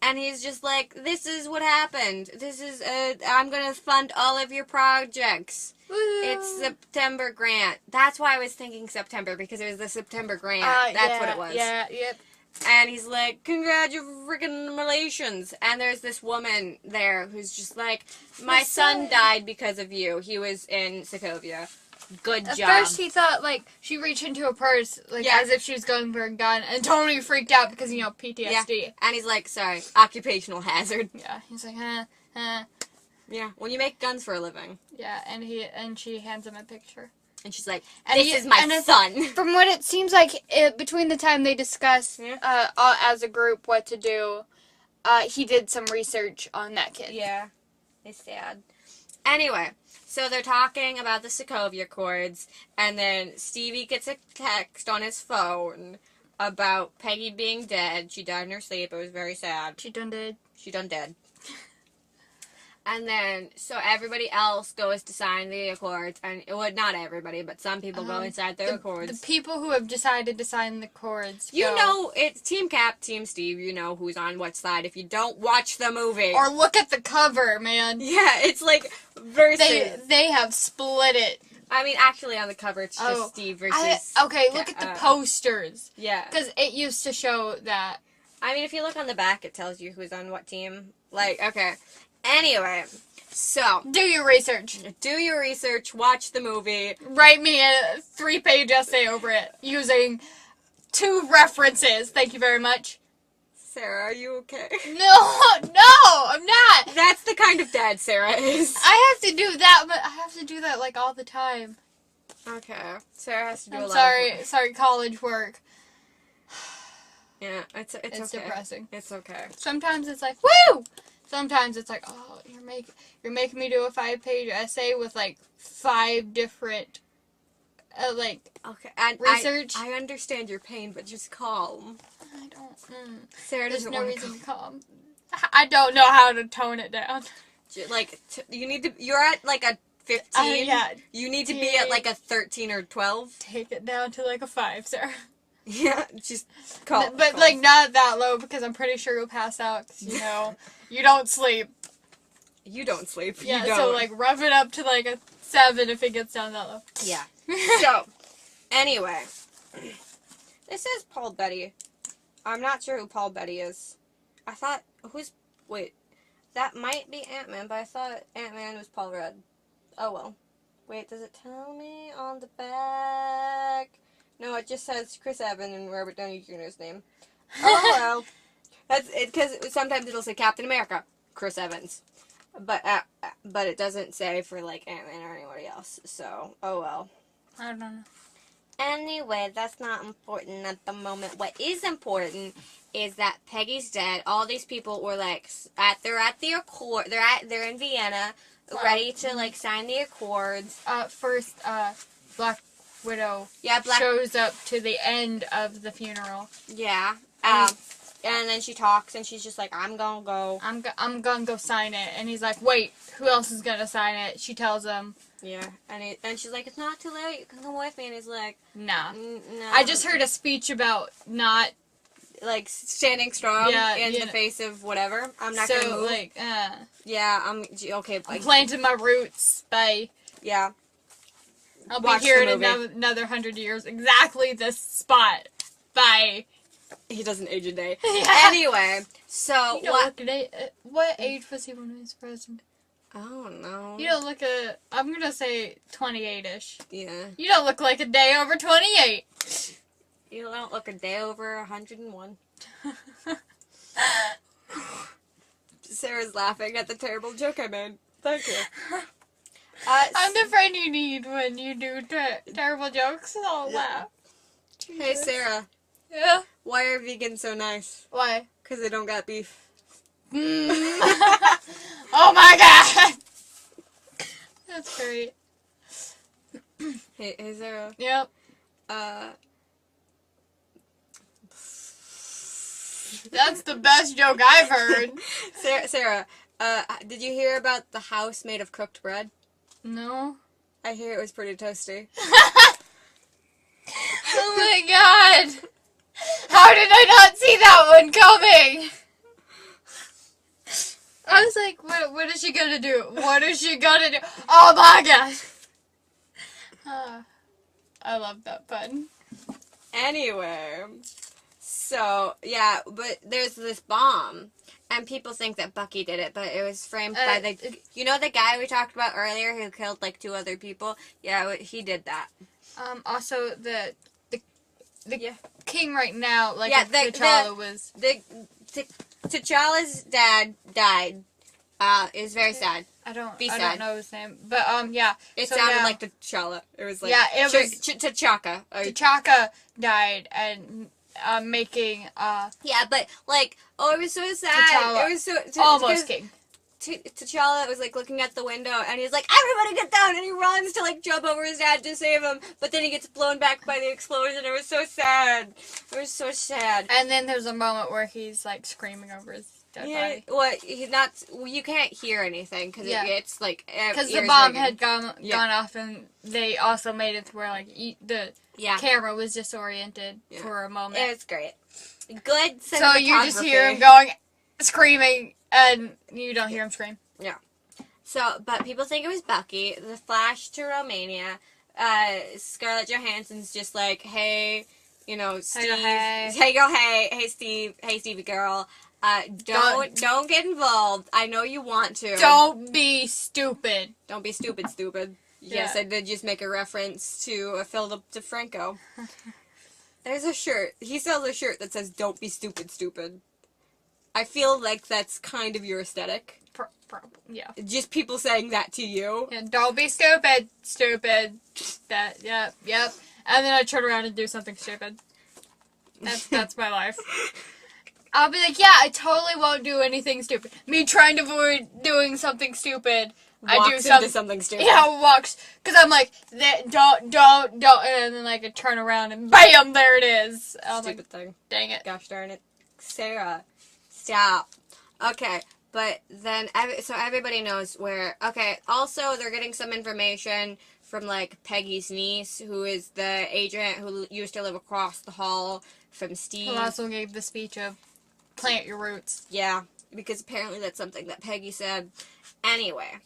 and he's just like, this is what happened. This is, I'm gonna fund all of your projects. Woo. It's September grant. That's why I was thinking September, because it was the September grant. That's what it was. Yeah, yep. And he's like, congratulations. And there's this woman there who's just like, my son died because of you. He was in Sokovia. Good job. At first he thought, like, she reached into a purse, like, as if she was going for a gun, and totally freaked out because, you know, PTSD. Yeah. And he's like, sorry, occupational hazard. Yeah, he's like, Yeah, when you make guns for a living. Yeah, and she hands him a picture. And she's like, this is my son. From what it seems like, between the time they discuss, as a group, what to do, he did some research on that kid. Yeah, it's sad. Anyway, so they're talking about the Sokovia Accords, and then Stevie gets a text on his phone about Peggy being dead. She died in her sleep. It was very sad. She done dead. And then, so everybody else goes to sign the Accords, and, well, not everybody, but some people go inside their Accords. The people who have decided to sign the Accords You go. know, it's Team Cap, Team Steve, you know who's on what side if you don't watch the movie. Or look at the cover, man. Yeah, it's like, versus. They have split it. I mean, actually, on the cover, it's just Steve versus... Look at the posters. Yeah. Because it used to show that. I mean, if you look on the back, it tells you who's on what team. Like, okay. Anyway, so... Do your research. Do your research, watch the movie. Write me a 3-page essay over it, using 2 references. Thank you very much. Sarah, are you okay? No, I'm not. That's the kind of dad Sarah is. I have to do that, but I have to do that, like, all the time. Okay. Sarah has to do a lot of work. Sorry, college work. Yeah, it's okay. Depressing. It's okay. Sometimes it's like, woo! Sometimes it's like, oh, you're making me do a 5-page essay with, like, 5 different, okay, and research. I understand your pain, but just calm. I don't. Sarah There's doesn't no want reason to to calm. I don't know how to tone it down. Like, you need to. You're at like a 15. Yeah. You need to be at like a 13 or 12. Take it down to like a 5, sir. Yeah, just call. But like not that low because I'm pretty sure you'll pass out. 'Cause, you know, you don't sleep. You don't sleep. Yeah. You don't. So like rev it up to like a 7 if it gets down that low. Yeah. So, anyway, this is Paul Bettany. I'm not sure who Paul Bettany is. I thought wait, that might be Ant-Man, but I thought Ant-Man was Paul Rudd. Oh well. Wait, does it tell me on the back? No, it just says Chris Evans and Robert Downey Jr.'s name. Oh well. That's it, because sometimes it'll say Captain America, Chris Evans. But it doesn't say for like Ant-Man or anybody else. So, oh well. I don't know. Anyway, that's not important at the moment. What is important is that Peggy's dead. All these people were like they're at the Accord. They're in Vienna, ready to like sign the Accords. First, Black Widow Yeah, shows up to the end of the funeral. Yeah. And then she talks, and she's just like, I'm gonna go. I'm gonna go sign it. And he's like, wait, who else is gonna sign it? She tells him. Yeah. And she's like, it's not too late. You can come with me. And he's like, Nah. No. I just heard a speech about not... Like, standing strong in the know. face of whatever. I'm not gonna move. like, Yeah, okay. I'm planting my roots. Bye. Yeah. I'll Watch be here the in movie. another 100 years. Exactly this spot. Bye. He doesn't age a day. Yeah. Anyway, so You don't look at what age was he when he was president? I don't know. You don't look at... I'm gonna say 28-ish. Yeah. You don't look like a day over 28. You don't look a day over 101. Sarah's laughing at the terrible joke I made. Thank you. I'm the friend you need when you do terrible jokes. I'll laugh. Hey, Sarah. Yeah? Why are vegans so nice? Why? Because they don't got beef. Oh my god! That's great. Hey, Sarah. Yep. That's the best joke I've heard. Sarah, did you hear about the house made of cooked bread? No. I hear it was pretty toasty. Oh my god! How did I not see that one coming? I was like, what is she gonna do? What is she gonna do? Oh my god! I love that pun. Anyway, So, yeah, but there's this bomb, and people think that Bucky did it, but it was framed by the guy we talked about earlier who killed, like, 2 other people? Yeah, he did that. Also, the Yeah. king right now, like, Yeah, T'Challa was... T'Challa's dad died. It was very sad. I don't sad. know his name. But, yeah. It so sounded now, like T'Challa. It was like... Yeah, it was... T'Chaka. T'Chaka died, and... making Yeah, but like, it was so sad. T'Challa It was so almost king. T'Challa was like looking at the window, and he's like, "Everybody get down!" And he runs to like jump over his dad to save him, but then he gets blown back by the explosion. It was so sad. It was so sad. And then there's a moment where he's like screaming over his dead body. What? He's not. You can't hear anything because it's like because the bomb had gone off, and they also made it to where like the camera was disoriented for a moment. It was great. Good cinematography. So you just hear him going, screaming, and you don't hear him scream. Yeah. So, but people think it was Bucky. The flash to Romania. Scarlett Johansson's just like, hey, Steve. Hey, Steve. Hey, Stevie girl. Don't get involved. I know you want to. Don't be stupid. Don't be stupid. Yes, I did just make a reference to Philip DeFranco. There's a shirt. He sells a shirt that says, "Don't be stupid." I feel like that's kind of your aesthetic. Yeah. Just people saying that to you. Yeah, don't be stupid. Yep. And then I turn around and do something stupid. That's my life. I'll be like, yeah, I totally won't do anything stupid. Me trying to avoid doing something stupid. I do something stupid. Yeah, walks. Because I'm like, don't. And then like I turn around and BAM! There it is. Stupid thing. Dang it. Gosh darn it. Sarah. Stop. Okay. But then, so everybody knows where. Okay. Also, they're getting some information from like Peggy's niece, who is the agent who used to live across the hall from Steve. Who also gave the speech of plant your roots. Yeah. Because apparently that's something that Peggy said. Anyway.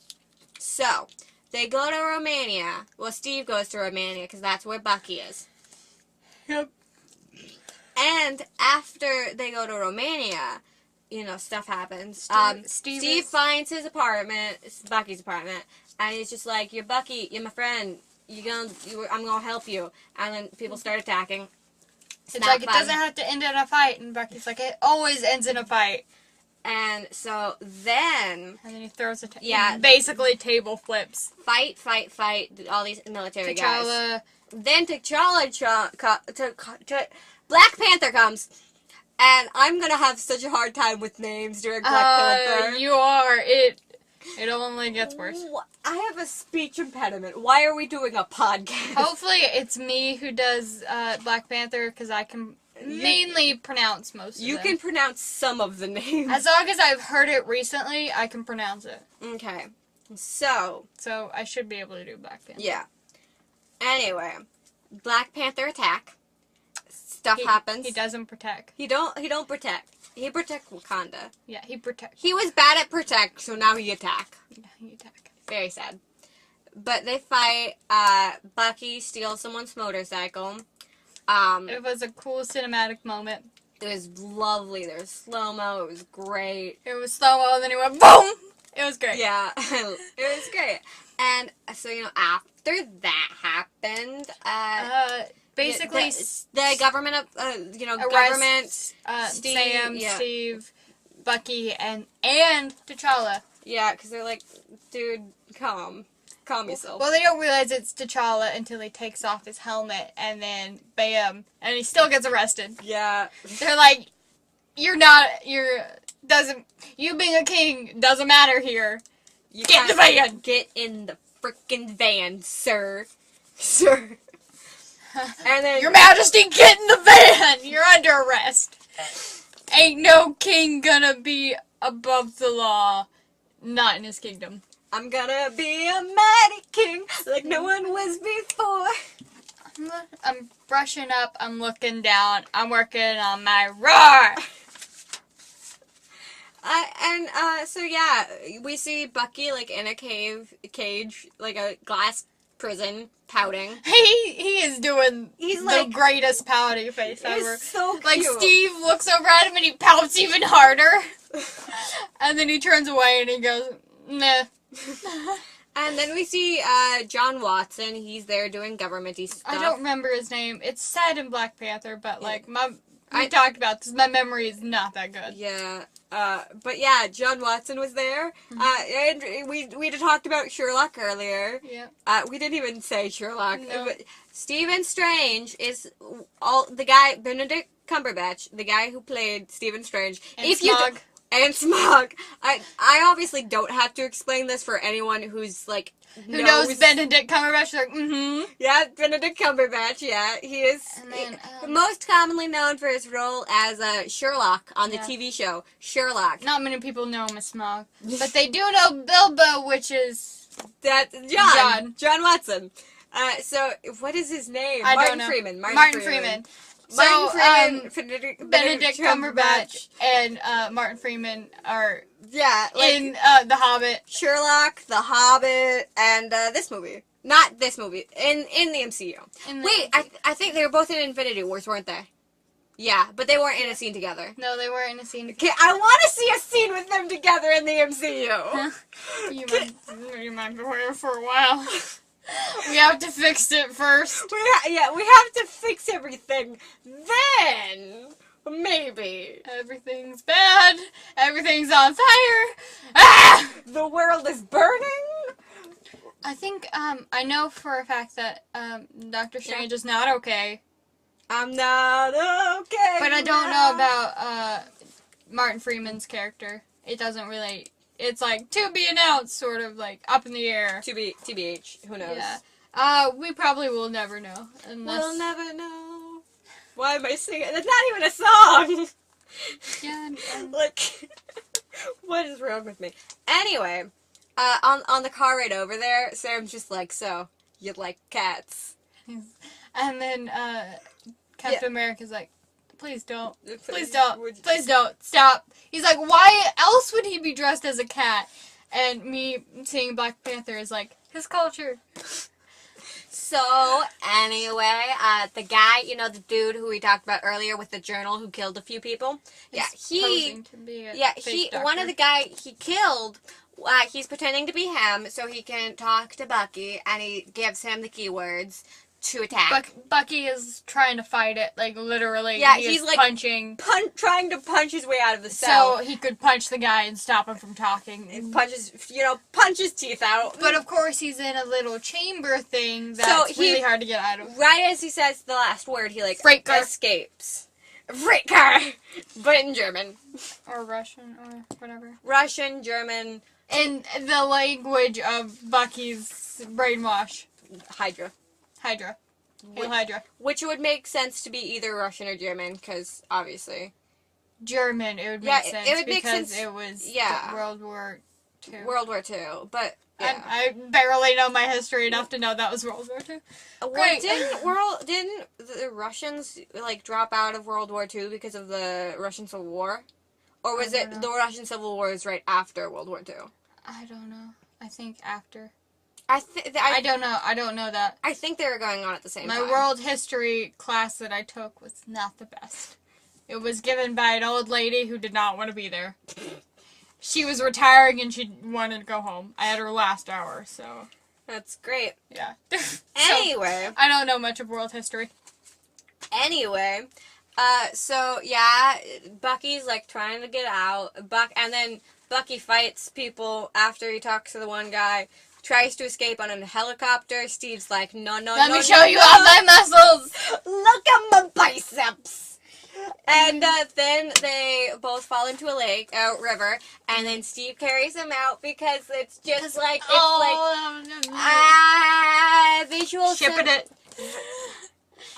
So, they go to Romania. Well, Steve goes to Romania because that's where Bucky is. Yep. And after they go to Romania, stuff happens. Steve finds his apartment. It's Bucky's apartment. And he's just like, "You're Bucky. You're my friend. I'm gonna help you." And then people start attacking. It's like, it doesn't have to end in a fight. And Bucky's like, it always ends in a fight. And so then... And then he throws a... basically table flips. Fight. All these military T'Challa. guys. Then T'Challa... Black Panther comes. And I'm going to have such a hard time with names during Black Panther. You are. It only gets worse. I have a speech impediment. Why are we doing a podcast? Hopefully it's me who does Black Panther, because I can... mainly pronounce most of them. You can pronounce some of the names. As long as I've heard it recently, I can pronounce it. Okay. So I should be able to do Black Panther. Yeah. Anyway, Black Panther attack. Stuff happens. He doesn't protect. He don't protect. He protects Wakanda. Yeah, he protects. He was bad at protect, so now he attack. Yeah, he attack. Very sad. But they fight. Bucky steals someone's motorcycle. It was a cool cinematic moment. It was lovely. There was slow-mo. It was great. It was slow-mo, and then he went boom! It was great. Yeah. It was great. And so, after that happened, basically... The government, government... Steve, Bucky, and T'Challa. Yeah, because they're like, dude, calm yourself. Well, they don't realize it's T'Challa until he takes off his helmet, and then BAM, and he still gets arrested. Yeah. They're like, you being a king doesn't matter here. Get in the van! Get in the frickin' van, sir. Sir. And then... Your Majesty, get in the van! You're under arrest. Ain't no king gonna be above the law. Not in his kingdom. I'm gonna be a mighty king like no one was before. I'm brushing up, I'm looking down, I'm working on my roar! So yeah, we see Bucky like in a cage, like a glass prison, pouting. He is doing He's the like, greatest pouty face ever. he's so cute. Like, Steve looks over at him and he pouts even harder. And then he turns away and he goes, nah. And then we see John Watson. He's there doing government-y stuff. I don't remember his name. It's said in Black Panther, but, like, we talked about this. My memory is not that good. Yeah. But yeah, John Watson was there. And we talked about Sherlock earlier. Yeah. We didn't even say Sherlock. No. But Stephen Strange is the guy, Benedict Cumberbatch, the guy who played Stephen Strange. And Smog. And Smog. I obviously don't have to explain this for anyone who's like Who knows Benedict Cumberbatch? Like, Yeah, Benedict Cumberbatch. Yeah, he is And then, most commonly known for his role as Sherlock on the Yeah. TV show Sherlock. Not many people know him as Smog, but they do know Bilbo, which is That's John Watson. So what is his name? I Martin don't know. Freeman. Martin Freeman. Martin Freeman, Benedict Cumberbatch and Martin Freeman are in The Hobbit. Sherlock, The Hobbit, and this movie. Not this movie. In the MCU. I think they were both in Infinity Wars, weren't they? Yeah, but they weren't in a scene together. No, they weren't in a scene. Okay, I want to see a scene with them together in the MCU. You might be waiting for a while. We have to fix it first. We have to fix everything. Then, maybe. Everything's bad. Everything's on fire. Ah! The world is burning. I think, I know for a fact that, Doctor Strange is not okay. I'm not okay. But I don't know about, Martin Freeman's character. It doesn't really... It's like, to be announced, sort of, like, up in the air. TBH, who knows? Yeah. We probably will never know. Unless... We'll never know. Why am I singing? It's not even a song! Yeah, like, what is wrong with me? Anyway, on the car ride over there, Sam's just like, so, you like cats? And then, Captain America's like, please don't. Please don't. Please don't. Stop. He's like, why else would he be dressed as a cat? And me seeing Black Panther is like, his culture. So, anyway, the guy, the dude who we talked about earlier with the journal who killed a few people. One of the guy he killed, he's pretending to be him so he can talk to Bucky, and he gives him the keywords to attack. Bucky is trying to fight it, like, literally. Yeah, he's like punching. Trying to punch his way out of the cell. So he could punch the guy and stop him from talking. He punch his teeth out. But of course he's in a little chamber thing that's really hard to get out of. Right as he says the last word, he, Freight car. escapes. Freight car! But in German. Or Russian, or whatever. Russian, German. In the language of Bucky's brainwash. Hydra. Hydra. Hail Hydra. Which would make sense to be either Russian or German, because obviously. German, it would make sense. It would make because sense. It was World War II. World War II, but yeah. I barely know my history enough to know that was World War II. Great. Didn't the Russians drop out of World War II because of the Russian Civil War? Or was it the Russian Civil War is right after World War II? I don't know. I think after. I don't know. I don't know that. I think they were going on at the same time. My world history class that I took was not the best. It was given by an old lady who did not want to be there. She was retiring and she wanted to go home. I had her last hour, so... That's great. Yeah. Anyway. I don't know much of world history. Anyway, Bucky's, trying to get out. And then Bucky fights people after he talks to the one guy. Tries to escape on a helicopter. Steve's like, no. Let me show you all my muscles. Look at my biceps. And then they both fall into a river, and then Steve carries him out because it's just visual. Shipping it.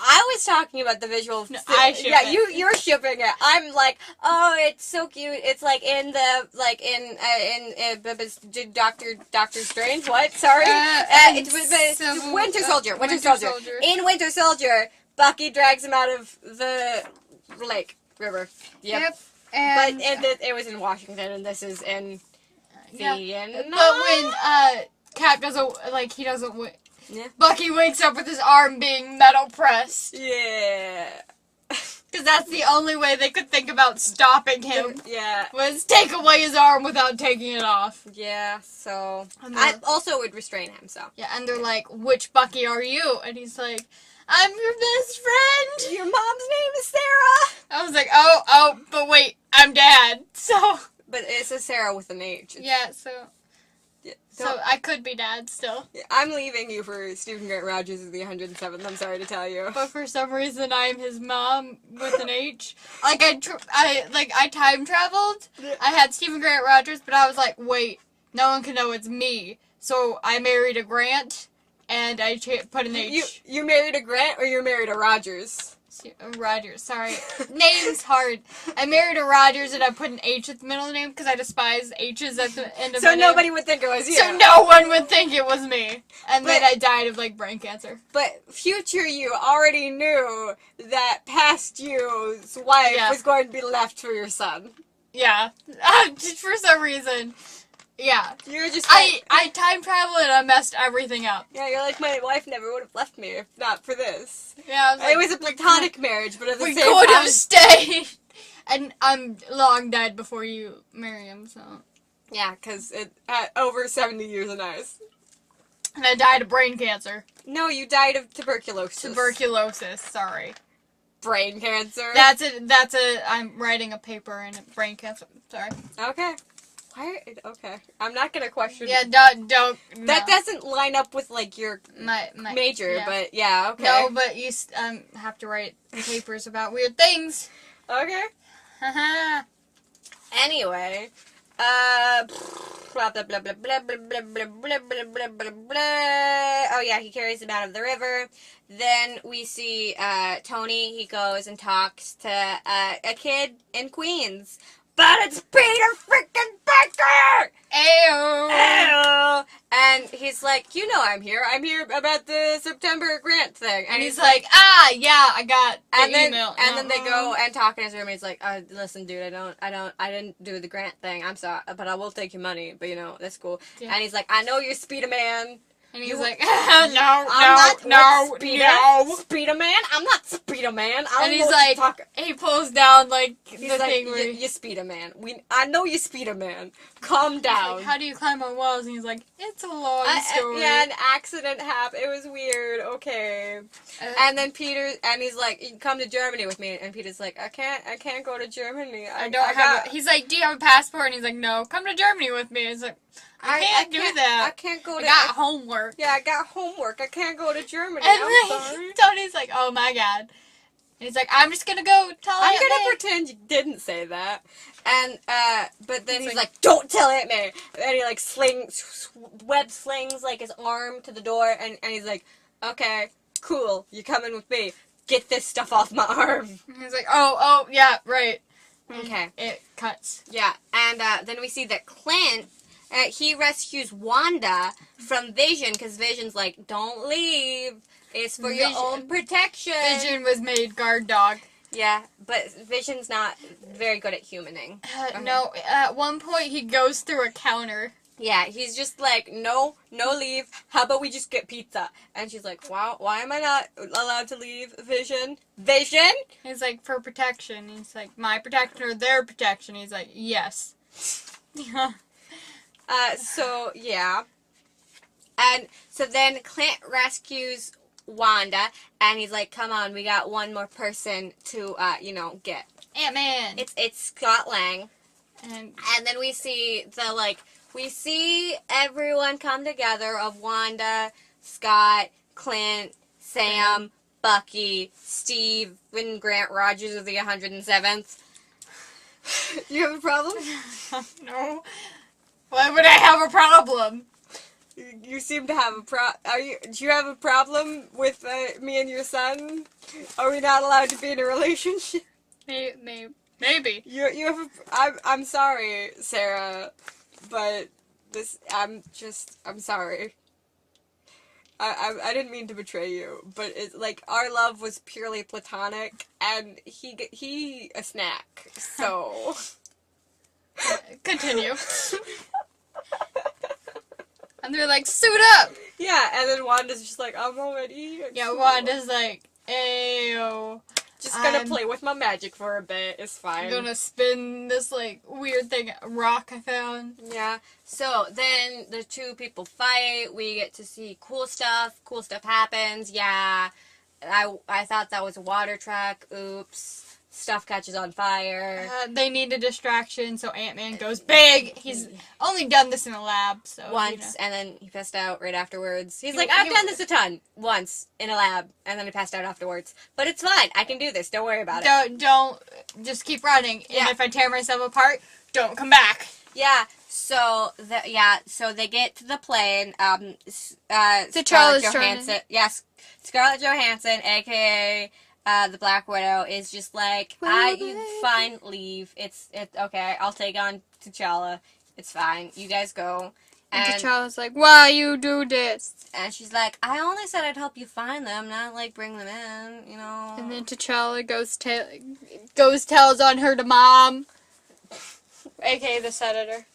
I was talking about the visual. No, I ship it. You're shipping it. I'm like, oh, it's so cute. It's in Doctor Strange. What? Sorry. It's Winter Soldier. Winter Soldier. In Winter Soldier, Bucky drags him out of the river. Yep. And but it was in Washington, and this is in Vienna. But when Cap doesn't he doesn't win. Yeah. Bucky wakes up with his arm being metal pressed. Yeah. Because that's the only way they could think about stopping him. Yeah. Was take away his arm without taking it off. Yeah, so... And I then- also would restrain him, so... Yeah, and they're like, which Bucky are you? And he's like, I'm your best friend. Your mom's name is Sarah! I was like, oh, but wait, I'm Dad. So, But it's a Sarah with an H. yeah, so Yeah, I could be Dad still. I'm leaving you for Stephen Grant Rogers of the 107th, I'm sorry to tell you. But for some reason, I'm his mom with an H. Like, I time traveled. I had Stephen Grant Rogers, but I was like, wait, no one can know it's me. So I married a Grant, and I put an H. You married a Grant or you married a Rogers? Rogers, sorry. Name's hard. I married a Rogers, and I put an H at the middle of the name because I despise H's at the end of So my name. nobody would think it was you. So no one would think it was me. And then I died of, like, brain cancer. But future you already knew that past you's wife was going to be left for your son. Yeah. Just for some reason. Yeah. You're just I time traveled and I messed everything up. Yeah, you're like, my wife never would have left me if not for this. Yeah, I was like, It was a platonic marriage, but at the we same could time... have stayed. And I'm long dead before you marry him, so. Yeah, because it over 70 years and ours. And I died of brain cancer. No, you died of tuberculosis. Tuberculosis, sorry. Brain cancer. I'm writing a paper in brain cancer, sorry. Okay. Why? Okay. I'm not gonna question. Yeah, don't. That doesn't line up with, like, your my major, yeah. but yeah, okay. No, but you have to write papers about weird things. Okay. Haha. Anyway, blah blah blah blah blah blah blah blah blah blah blah blah blah. Oh yeah, he carries him out of the river. Then we see Tony. He goes and talks to a kid in Queens. But it's Peter freaking Parker! Ayo! Ayo! And he's like, you know I'm here. I'm here about the September grant thing. And he's like, yeah, I got the email. And then they go and talk in his room. And he's like, listen, dude, I didn't do the grant thing. I'm sorry, but I will take your money. But you know, that's cool. Yeah. And he's like, I know you're Speed-A-Man. And he's like, no. Speed-A-Man? I'm not Speed-A-Man. And he's like, he pulls down, like, he's the thing where... You Speed-A-Man. I know you Speed-A-Man. Calm down. Like, how do you climb on walls? And he's like, it's a long story. Yeah, an accident happened. It was weird. Okay. And then and he's like, you come to Germany with me. And Peter's like, I can't go to Germany. He's like, do you have a passport? And he's like, no, come to Germany with me. He's like, I can't do that. I can't go to... I got homework. Yeah, I got homework. I can't go to Germany. And I'm sorry. Tony's like, oh my god. And he's like, I'm just gonna go tell Aunt May. I'm gonna pretend you didn't say that. And, but then he's like, don't tell Aunt May. And he, like, web slings, like, his arm to the door. And he's like, okay, cool. You're coming with me. Get this stuff off my arm. And he's like, oh, yeah, right. Okay. It cuts. Yeah, and then we see that Clint... he rescues Wanda from Vision, because Vision's like, don't leave. It's for your own protection. Vision was made guard dog. Yeah, but Vision's not very good at humaning. No, at one point he goes through a counter. Yeah, he's just like, no leave. How about we just get pizza? And she's like, wow, why am I not allowed to leave, Vision? Vision? He's like, for protection. He's like, my protection or their protection? He's like, yes. Yeah. So, yeah. And so then Clint rescues Wanda, and he's like, come on, we got one more person to, get. Ant-Man. It's Scott Lang. And then we see we see everyone come together of Wanda, Scott, Clint, Sam, Bucky, Steve, and Grant Rogers of the 107th. You have a problem? No. Why would I have a problem? You seem to have do you have a problem with me and your son? Are we not allowed to be in a relationship? Maybe. You have I'm sorry, Sarah, but I'm sorry. I didn't mean to betray you, but it's like our love was purely platonic, and he a snack, so. And they're like, suit up! Yeah, and then Wanda's just like, I'm already. Yeah, Wanda's like, ayo. Just gonna play with my magic for a bit. It's fine. I'm gonna spin this, like, weird thing, rock I found. Yeah. So then the two people fight. We get to see cool stuff. Cool stuff happens. Yeah. I thought that was a water truck. Oops. Stuff catches on fire. They need a distraction, so Ant-Man goes big. He's only done this in a lab, so Once, and then he passed out right afterwards. He's He- like, I've he- done this a ton. Once, in a lab, and then he passed out afterwards. But it's fine. I can do this. Don't worry about it. Don't just keep running. Yeah. And if I tear myself apart, don't come back. Yeah, so, so they get to the plane. T'Challa's Scarlett turning. Johansson. Yes, Scarlett Johansson, a.k.a. The Black Widow, is just like, fine, leave. It's okay, I'll take on T'Challa. It's fine. You guys go. And T'Challa's like, why you do this? And she's like, I only said I'd help you find them, not, like, bring them in, you know. And then T'Challa tells on her to Mom. A.k.a. the Senator.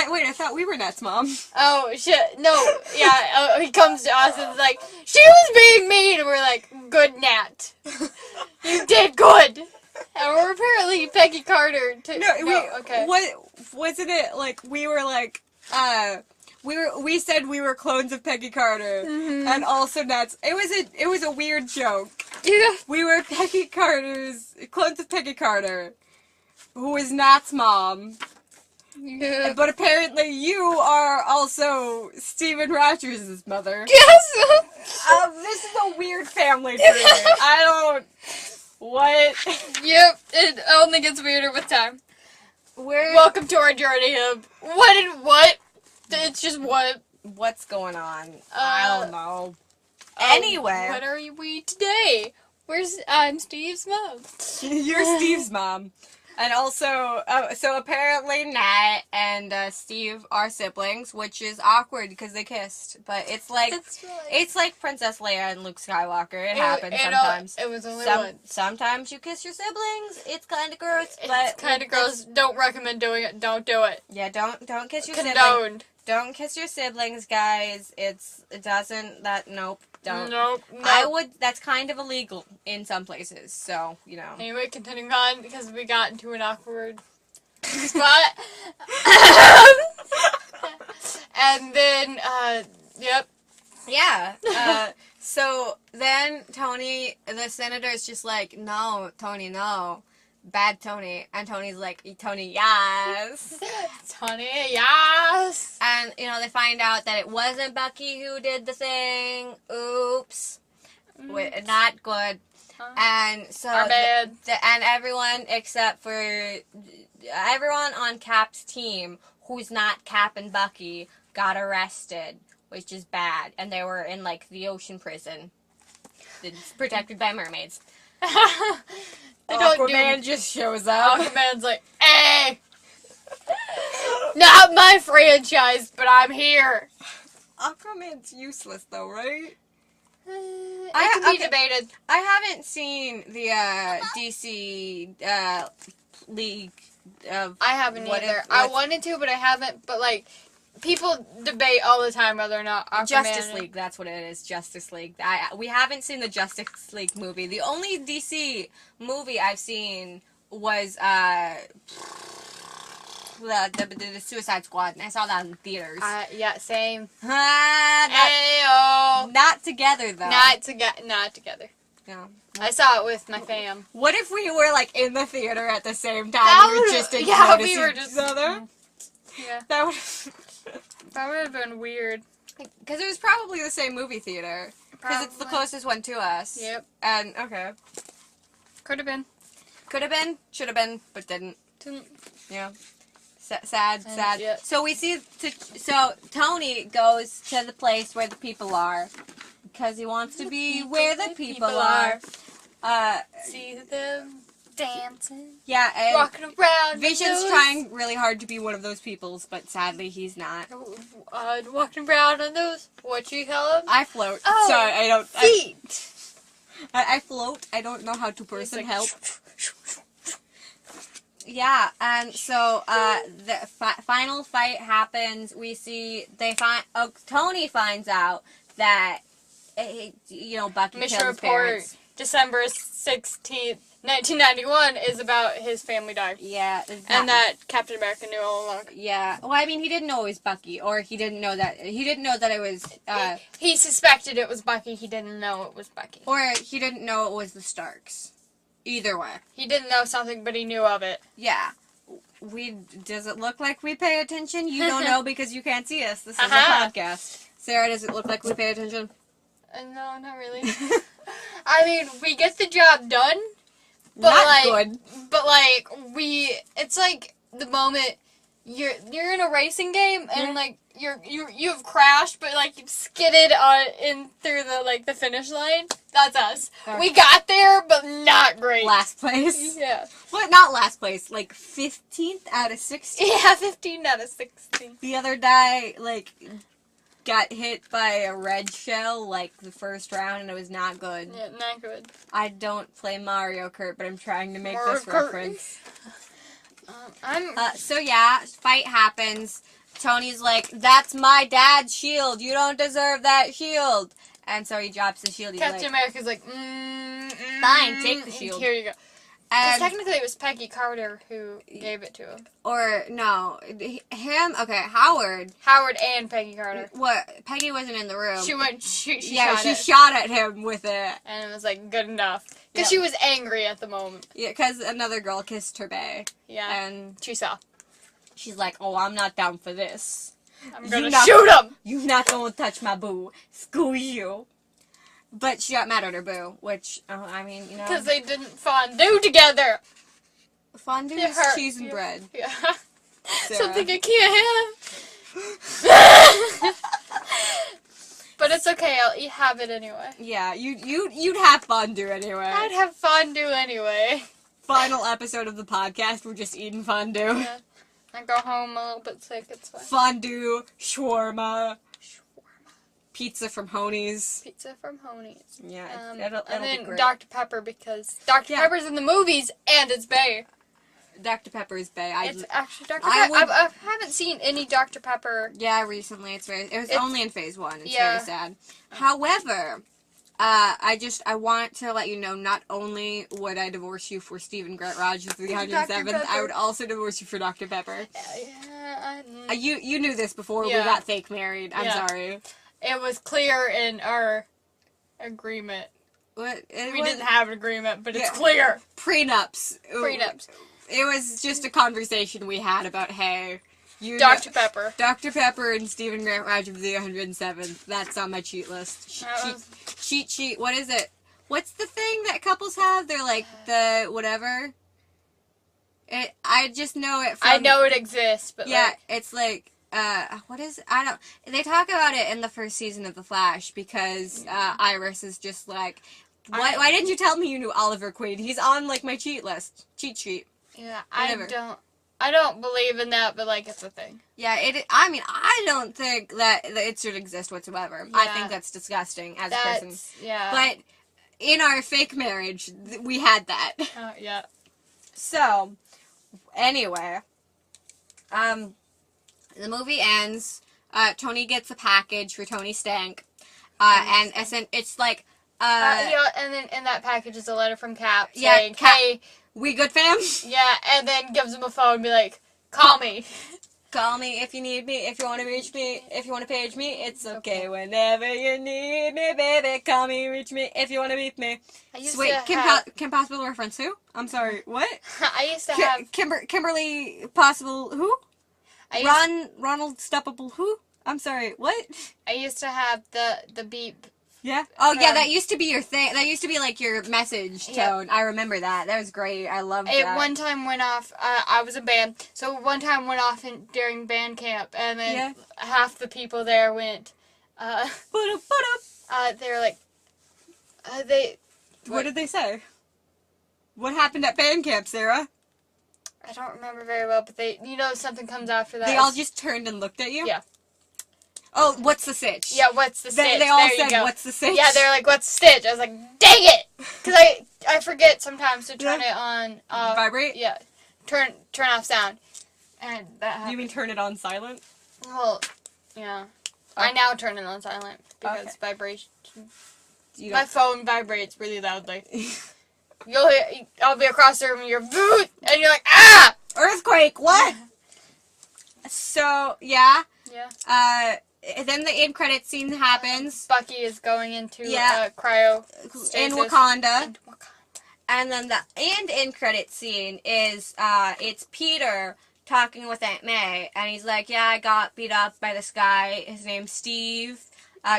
Wait, I thought we were Nat's mom. Oh, shit. No. Yeah, he comes to us and is like, she was being mean. And we're like, good, Nat. You did good. And we're apparently Peggy Carter, too. Okay. What, wasn't it, like, we were like, we said we were clones of Peggy Carter, and also Nat's, it was a weird joke. Yeah. We were clones of Peggy Carter, who is Nat's mom. Yeah. But apparently you are also Steven Rogers' mother. Yes. This is a weird family tree. I don't... What? Yep. It only gets weirder with time. Welcome to our journey of what? It's just what. What's going on? I don't know. Oh, Anyway. What are we today? I'm Steve's mom. You're Steve's mom. And also, so apparently Nat and Steve are siblings, which is awkward because they kissed. But it's like Princess Leia and Luke Skywalker. It happens sometimes. It was only once. Sometimes you kiss your siblings. It's kind of gross. It's kind of gross. Don't recommend doing it. Don't do it. Yeah, don't kiss your siblings. Condoned. Don't kiss your siblings, guys. Nope. Don't. Nope. That's kind of illegal in some places, so, you know. Anyway, continuing on, because we got into an awkward spot. And then, yep. Yeah. So then Tony, the senator's just like, no, Tony, no. Bad Tony. And Tony's like, Tony, yes. Tony, yes. And, you know, they find out that it wasn't Bucky who did the thing. Oops. Not good. And so, Our bad. And everyone except for everyone on Cap's team who's not Cap and Bucky got arrested, which is bad. And they were in, like, the ocean prison. It's protected by mermaids. Aquaman just shows up. Aquaman's like, hey! Not my franchise, but I'm here. Aquaman's useless, though, right? It can be debated. I haven't seen the DC League of... I haven't either. I wanted to, but I haven't. But, like, people debate all the time whether or not Aquaman... Justice League, that's what it is. Justice League. We haven't seen the Justice League movie. The only DC movie I've seen was the Suicide Squad, and I saw that in theaters. Yeah, same. Not together, though. Not together. No. I saw it with my fam. What if we were, like, in the theater at the same time and we just didn't notice we were each just other? Yeah. That would... That would have been weird. Because it was probably the same movie theater. Because it's the closest one to us. Yep. And, okay. Could have been. Could have been, should have been, but didn't. Didn't. Yeah. Sad. Yeah. So we see, so Tony goes to the place where the people are. Because he wants to be where the people are. See them dancing. Yeah, and walking around. Vision's trying really hard to be one of those peoples, but sadly he's not. Walking around on those, what you call them? I float. Oh, Sorry, I don't. Feet. I float. I don't know how to person help. Yeah, and so the final fight happens. We see Tony finds out that Bucky Mission killed his report, parents. December 16th, 1991, is about his family dying. Yeah, And that Captain America knew all along. Yeah, well, I mean, he didn't know it was Bucky, or he didn't know that it was. He suspected it was Bucky. He didn't know it was Bucky. Or he didn't know it was the Starks. Either way. He didn't know something, but he knew of it. Yeah. Does it look like we pay attention? You don't know because you can't see us. This is a podcast. Sarah, does it look like we pay attention? No, not really. I mean, we get the job done, but Not good. But it's like the moment you're in a racing game and like you've crashed, but like you've skidded in through the finish line. That's us. Okay. We got there, but not great. Last place. Yeah. What? Not last place. Like 15th out of 16. Yeah, 15 out of 16. The other guy got hit by a red shell the first round, and it was not good. Yeah, not good. I don't play Mario Kart, but I'm trying to make this Mario Kart. reference. I'm. So yeah, fight happens. Tony's like, "That's my dad's shield. You don't deserve that shield." And so he drops the shield. He's Captain like, America's like, Fine, take the shield. Here you go. Because and, technically it was Peggy Carter who gave it to him. or no, him. Okay, Howard. Howard and Peggy Carter. What? Peggy wasn't in the room. She yeah, shot she it. shot at him with it. And it was like good enough. Because Yeah. she was angry at the moment. Yeah, because another girl kissed her bae. Yeah. And She saw. she's like, "Oh, I'm not down for this. I'm You gonna not- shoot him! You're not gonna touch my boo. Screw you." But she got mad at her boo, which, I mean, Because they didn't fondue together. fondue It is hurt. cheese and bread. Yeah. Sarah. Something I can't have. But it's okay, I'll have it anyway. Yeah, you'd have fondue anyway. I'd have fondue anyway. Final episode of the podcast, we're just eating fondue. Yeah. I go home a little bit sick, it's fine. Fondue, shawarma, pizza from Honey's. Pizza from Honey's. Yeah, And it'll then be great. Dr. Pepper, because Dr. Yeah. Pepper's in the movies and it's Bay. Dr. Pepper's Bay. It's actually Dr. I Pepper. would- I haven't seen any Dr. Pepper. Yeah, recently it was only in phase 1. It's Yeah. very sad. However, I want to let you know, not only would I divorce you for Stephen Grant Rogers the 107th, I Pepper. would also divorce you for Dr. Pepper. Yeah, You knew this before we Yeah. got fake married. I'm Yeah. sorry. it was clear in our agreement. What? We didn't have an agreement, but it's Yeah. clear. Prenups. Prenups. It was just a conversation we had about, hey, Dr. Pepper. Dr. Pepper and Stephen Grant Rogers the 107th. That's on my cheat list. That was- Cheat sheet. What is it? What's the thing that couples have? They're like the whatever. I just know it from... I know it exists, but Yeah, it's like, what is it? I don't... They talk about it in the first season of The Flash because Iris is just like, why didn't you tell me you knew Oliver Queen? He's on, my cheat list. Cheat sheet. yeah, whatever. I don't believe in that, but it's a thing. Yeah, I don't think that it should exist whatsoever. I Yeah. think that's disgusting as a person. That's yeah. But in our fake marriage, we had that. Yeah. So, anyway, the movie ends. Tony gets a package for Tony Stank, and it's like, Yeah, and then in that package is a letter from Cap Yeah, saying, Cap- "Hey, we good, fam? yeah," and then gives him a phone and be like, "Call me." Call me if you need me, if you want to reach me, if you want to page me, it's okay. Whenever you need me, baby, call me, reach me, if you want to meet me. I used Wait, to Kim, have, Kim Possible reference who? I'm sorry, what? I used to have, Kimberly Possible who? I used, Ronald Stoppable who? I'm sorry, what? I used to have the beep. Yeah. Oh, yeah, Um, that used to be your thing. That used to be, your message tone. Yeah. I remember that. That was great. I loved It that. one time went off. I was in band, so one time went off during band camp, and then Yeah. half the people there went. They were like, they. What did they say? What happened at band camp, Sarah? I don't remember very well, but something comes after that. They all just turned and looked at you? Yeah. Oh, what's the sitch? Yeah, what's the stitch? They all There you said, go. what's the sitch? Yeah, they were like, "What's the stitch?" I was like, "Dang it!" Because I forget sometimes to turn it on. Vibrate? Yeah. turn off sound. And that happened. You mean turn it on silent? Well, yeah. I now turn it on silent because Okay. vibration. You My don't... phone vibrates really loudly. I'll be across the room and you're boot, and you're like, ah! Earthquake, what? So, yeah. Yeah. Then the end credit scene happens. Bucky is going into Yeah. cryo In Wakanda. into Wakanda. And then the end credit scene is, it's Peter talking with Aunt May, and he's like, yeah, I got beat up by this guy. His name's Steve.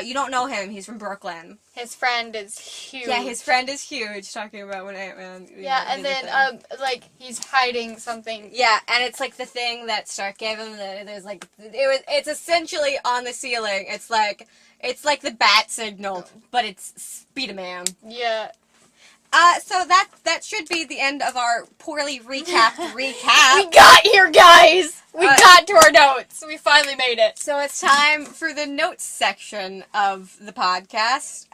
You don't know him. He's from Brooklyn. His friend is huge. Yeah, his friend is huge, talking about when Ant-Man... Yeah, and then, like, he's hiding something. Yeah, and it's like the thing that Stark gave him. There's like it's essentially on the ceiling. It's like the bat signal, but it's Speed-a-Man. Yeah. So that should be the end of our poorly recapped recap. We got here, guys! We got to our notes. We finally made it. So it's time for the notes section of the podcast.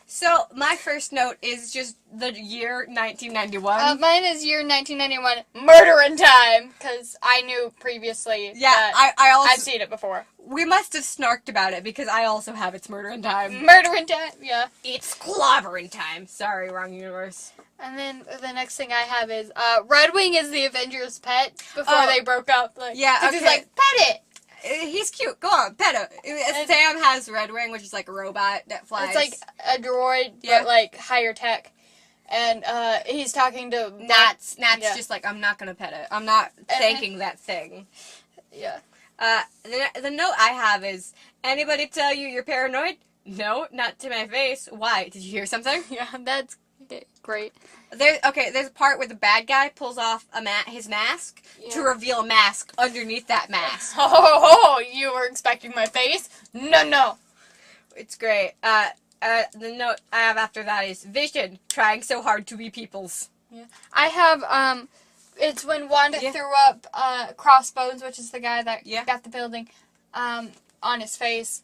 So my first note is just the year 1991. Mine is year 1991, Murder in Time, because I knew previously that I also... I've seen it before. We must have snarked about it, because I also have It's Murder in Time. Murder in Time, yeah. It's Clobber in Time. Sorry, wrong universe. And then the next thing I have is, Red Wing is the Avengers' pet before they broke up. Like, yeah, okay. He's like, pet it! He's cute. Go on, pet him. Sam has Red Wing, which is like a robot that flies. It's like a droid, Yeah. but like higher tech. And he's talking to Nat's yeah. just like, I'm not gonna pet it. I'm not thanking that thing. Yeah. The note I have is, anybody tell you you're paranoid? No, not to my face. Why? Did you hear something? Yeah, that's great. There's a part where the bad guy pulls off his mask to reveal a mask underneath that mask. Oh, you were expecting my face? No. It's great. The note I have after that is Vision, trying so hard to be people's. Yeah. I have, it's when Wanda threw up, Crossbones, which is the guy that got the building, on his face.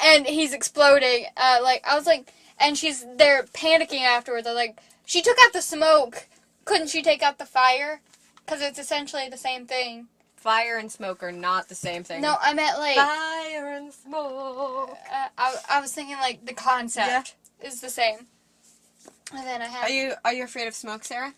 And he's exploding. I was like, and they're panicking afterwards. They're like, she took out the smoke. Couldn't she take out the fire? Because it's essentially the same thing. Fire and smoke are not the same thing. No, I meant like... Fire and smoke. I was thinking like the concept is the same. And then I have... Are you afraid of smoke, Sarah?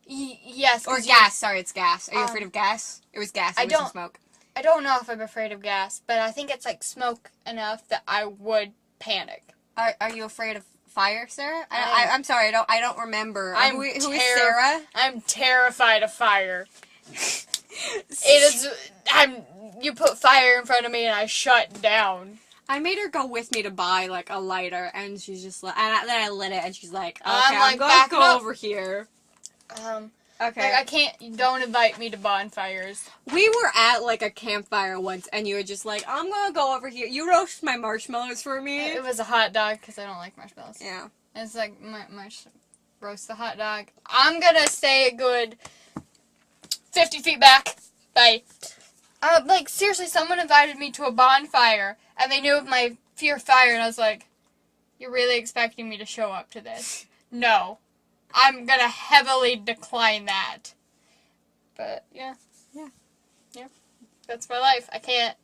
Yes. Or gas. Sorry, it's gas. Are you afraid of gas? It was gas. It wasn't smoke. I don't know if I'm afraid of gas, but I think it's like smoke enough that I would panic. Are you afraid of fire, Sarah? I'm sorry, I don't remember. Who is Sarah? I'm terrified of fire. You put fire in front of me and I shut down. I made her go with me to buy like a lighter, and she's just like, and then I lit it, and she's like, okay, I'm going to go over here. Okay. Like, I can't, don't invite me to bonfires. We were at, like, a campfire once, and you were just like, I'm gonna go over here. You roast my marshmallows for me. It was a hot dog, because I don't like marshmallows. Yeah. It's like, roast the hot dog. I'm gonna stay a good 50 feet back. Bye. Like, seriously, someone invited me to a bonfire, and they knew of my fear of fire, and I was like, you're really expecting me to show up to this? No. I'm gonna heavily decline that. But, yeah. That's my life. I can't.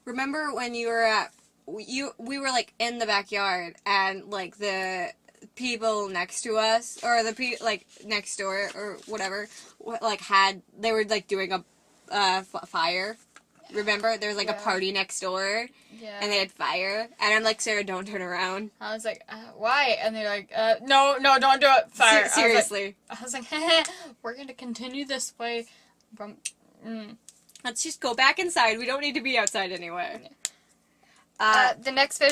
Remember when you were at, we were, like, in the backyard, and, like, the people next to us, or the next door, or whatever, like, they were, like, doing a fire. Remember? There was, like, a party next door. Yeah. And they had fire. And I'm like, Sarah, don't turn around. I was like, why? And they're like, no, don't do it. Fire. Seriously. I was like, we're going to continue this way. Let's just go back inside. We don't need to be outside anyway. The next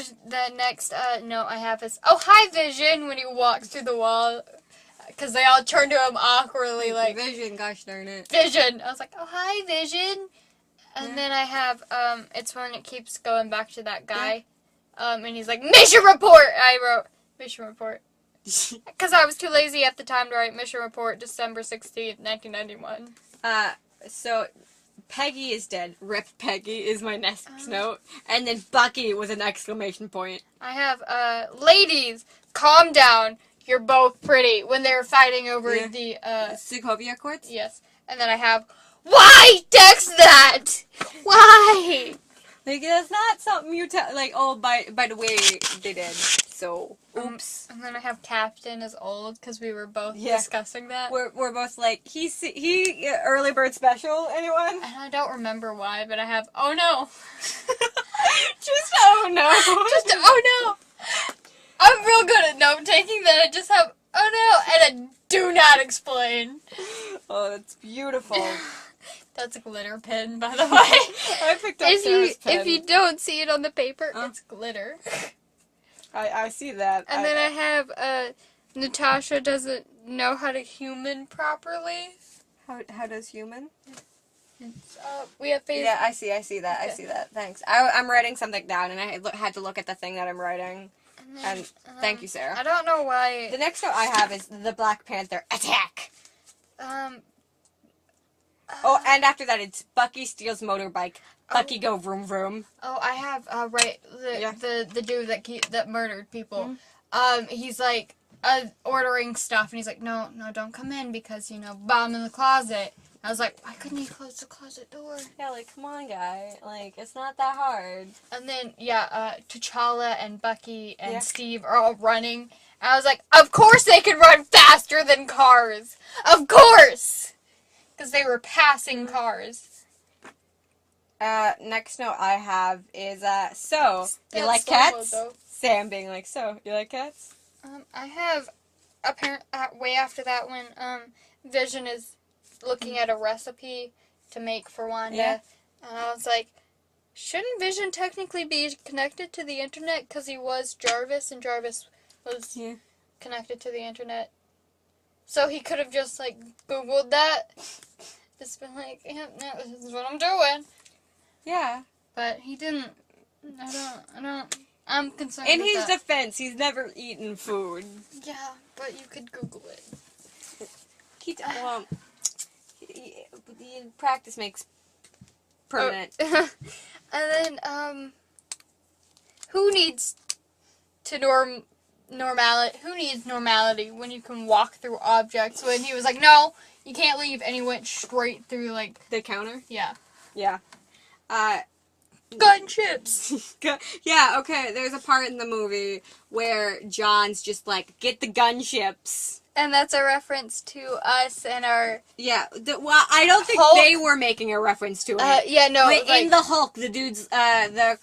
note I have is, oh, hi, Vision, when he walks through the wall. Because they all turn to him awkwardly, like... Vision, gosh darn it. Vision. I was like, oh, hi, Vision. And then I have, it's when it keeps going back to that guy. And he's like, Mission Report! I wrote, Mission Report. Because I was too lazy at the time to write Mission Report, December 16th, 1991. So, Peggy is dead. Rip Peggy is my next note. And then Bucky with an exclamation point. I have, ladies, calm down. you're both pretty when they were fighting over Yeah. the Sokovia Courts? yes. And then I have, why text that? Why? Like, that's not something you tell, like, oh, by the way they did. So, oops. And then I have Captain as old because we were both Yeah. discussing that. We're both like, he early bird special, anyone? And I don't remember why, but I have, oh no. Just, oh no. Just, oh no. I'm real good at note taking that I just have, oh no, and I do not explain. Oh, that's beautiful. That's a glitter pen, by the way. I picked up Sarah's pen. If you don't see it on the paper, Oh. it's glitter. I see that. And then I have, Natasha doesn't know how to human properly. How does human? It's, we have face. Yeah, I see that. I Okay. see that. Thanks. I'm writing something down, and I had to look at the thing that I'm writing. And, then, And thank you, Sarah. I don't know why. The next note I have is the Black Panther attack. Oh, and after that, it's Bucky steals motorbike. Bucky go vroom vroom. Oh, I have right Yeah. the dude that murdered people. Mhm. He's like ordering stuff, and he's like, no, don't come in because bomb in the closet. I was like, why couldn't he close the closet door? Yeah, like, come on, guy. Like, it's not that hard. And then T'Challa and Bucky and Yeah. Steve are all running. And I was like, of course they can run faster than cars. Of course, because they were passing cars. Next note I have is, so, you That's like slow-mo, cats? though. Sam being like, so, you like cats? I have way after that when Vision is looking at a recipe to make for Wanda. Yeah. And I was like, shouldn't Vision technically be connected to the internet because he was Jarvis and Jarvis was Yeah. connected to the internet? So he could have just like Googled that. Just been like, yeah, no, this is what I'm doing. Yeah. But he didn't. I'm concerned In with his that. defense, he's never eaten food. Yeah, but you could Google it. Practice makes permanent. And then, who needs normality? Who needs normality when you can walk through objects? When he was like, no, you can't leave, and he went straight through, like, The counter? yeah. Yeah. Gunships! Yeah, okay, there's a part in the movie where John's just like, get the gunships. And that's a reference to us and our, Yeah, well, I don't think Hulk? they were making a reference to it. yeah, no, But like, in the Hulk, the dude's, the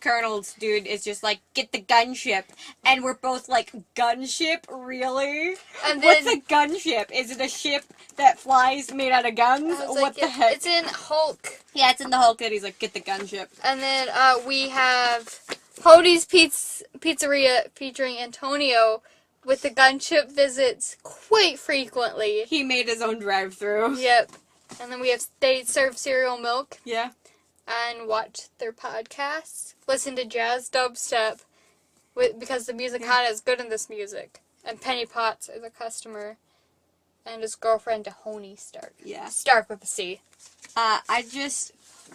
Colonel's dude is just like, get the gunship. And we're both like, gunship? Really? and What's then, a gunship? Is it a ship that flies made out of guns? I was What like, the heck? it's in Hulk. Yeah, it's in the Hulk that he's like, get the gunship. And then, we have Hody's Pizzeria featuring Antonio with the gunship visits quite frequently. He made his own drive-through. Yep. And then they serve cereal milk Yeah. and watch their podcasts. Listen to jazz dubstep because the musicata is good in this music. And Penny Potts is a customer. And his girlfriend, Dahoney Stark. Yeah. Stark with a C.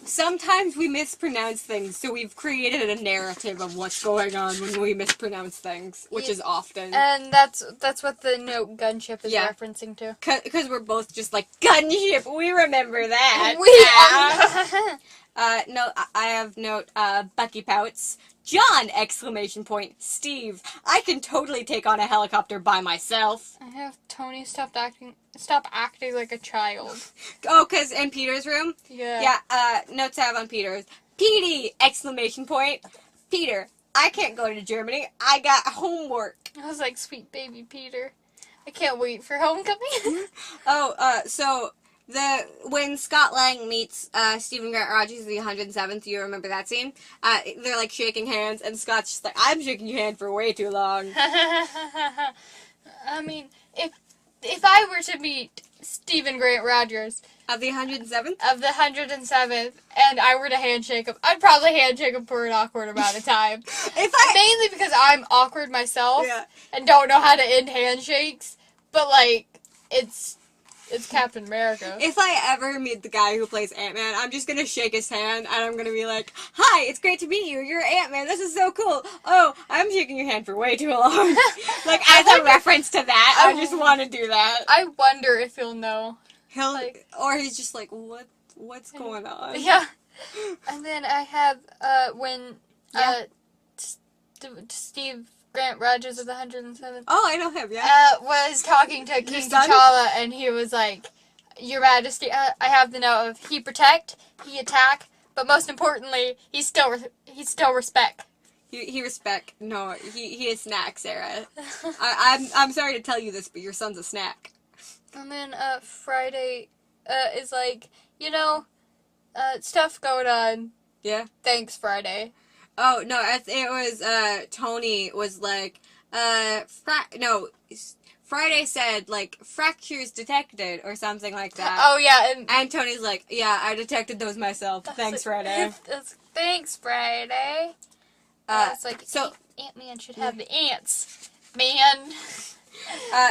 Sometimes we mispronounce things, so we've created a narrative of what's going on when we mispronounce things, which is often. And that's what the note gunship is Yeah. referencing to. Because we're both just like, gunship, we remember that. No, I have note, Bucky pouts. John! Exclamation point. Steve, I can totally take on a helicopter by myself. I have Tony stop acting like a child. Oh, because in Peter's room? Yeah. Yeah, notes I have on Peter's. Petey! Exclamation point. Peter, I can't go to Germany. I got homework. I was like, sweet baby Peter. I can't wait for homecoming. So when Scott Lang meets Stephen Grant Rogers in the 107th, you remember that scene? They're like shaking hands, and Scott's just like, I'm shaking your hand for way too long. I mean, if I were to meet Stephen Grant Rogers Of the 107th? of the 107th, and I were to handshake him, I'd probably handshake him for an awkward amount of time. Mainly because I'm awkward myself Yeah. and don't know how to end handshakes, but like, it's It's Captain America. If I ever meet the guy who plays Ant-Man, I'm just gonna shake his hand and I'm gonna be like, "Hi, it's great to meet you. You're Ant-Man. This is so cool. Oh, I'm shaking your hand for way too long." Like, as a reference to that, I just want to do that. I wonder if he'll know. He'll, like- or he's just like, what's going on? Yeah. And then I have when Yeah. Steve Grant Rogers of the 107th Oh, I know him, yeah. was talking to King son? T'Challa, and he was like, "Your Majesty, I have the note of he protect, he attack, but most importantly, he still respect." He respect. No, he is snack, Sarah. I'm sorry to tell you this, but your son's a snack. And then Friday is like, stuff going on. Yeah. Thanks, Friday. Oh no, it was Tony was like Friday said like fractures detected or something like that. Oh yeah, And Tony's like, yeah, I detected those myself. Thanks, Friday. Thanks, Friday. It's like, so Ant-Man should have the ants, man.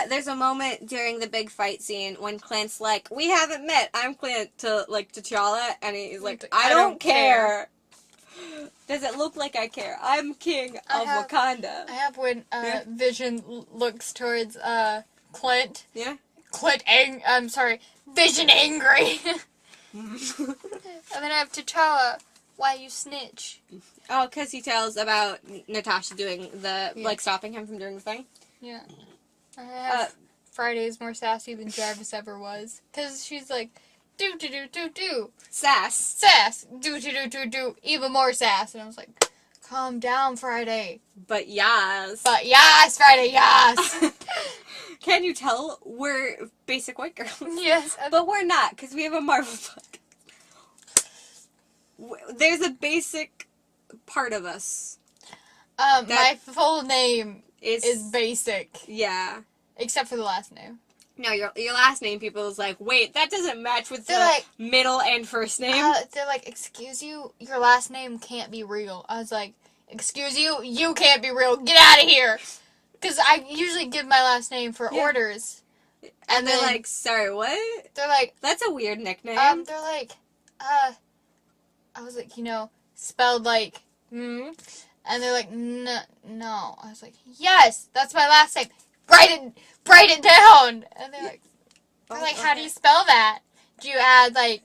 there's a moment during the big fight scene when Clint's like, "We haven't met. I'm Clint," to like T'Challa, and he's like, "I don't care. Does it look like I care? I'm king of Wakanda." I have when Vision looks towards Clint. Yeah. Vision angry. And then I have T'Challa. Why you snitch? Oh, because he tells about Natasha doing like, stopping him from doing the thing. Yeah. I have Friday's more sassy than Jarvis ever was. Because she's like, do. Sass. Sass. Do. Even more sass. And I was like, calm down, Friday. But yes. Friday, yes. Can you tell we're basic white girls? Yes. But we're not, because we have a Marvel book. There's a basic part of us. My full name is basic. Yeah. Except for the last name. No, your last name, people is like, wait, that doesn't match with They're the like, middle and first name. They're like, excuse you, your last name can't be real. I was like, excuse you, you can't be real. Get out of here. Because I usually give my last name for orders. And they're like, sorry, what? They're like, that's a weird nickname. They're like, I was like, spelled like, and they're like, no. I was like, yes, that's my last name. Write it down. And they're like, how do you spell that? Do you add, like,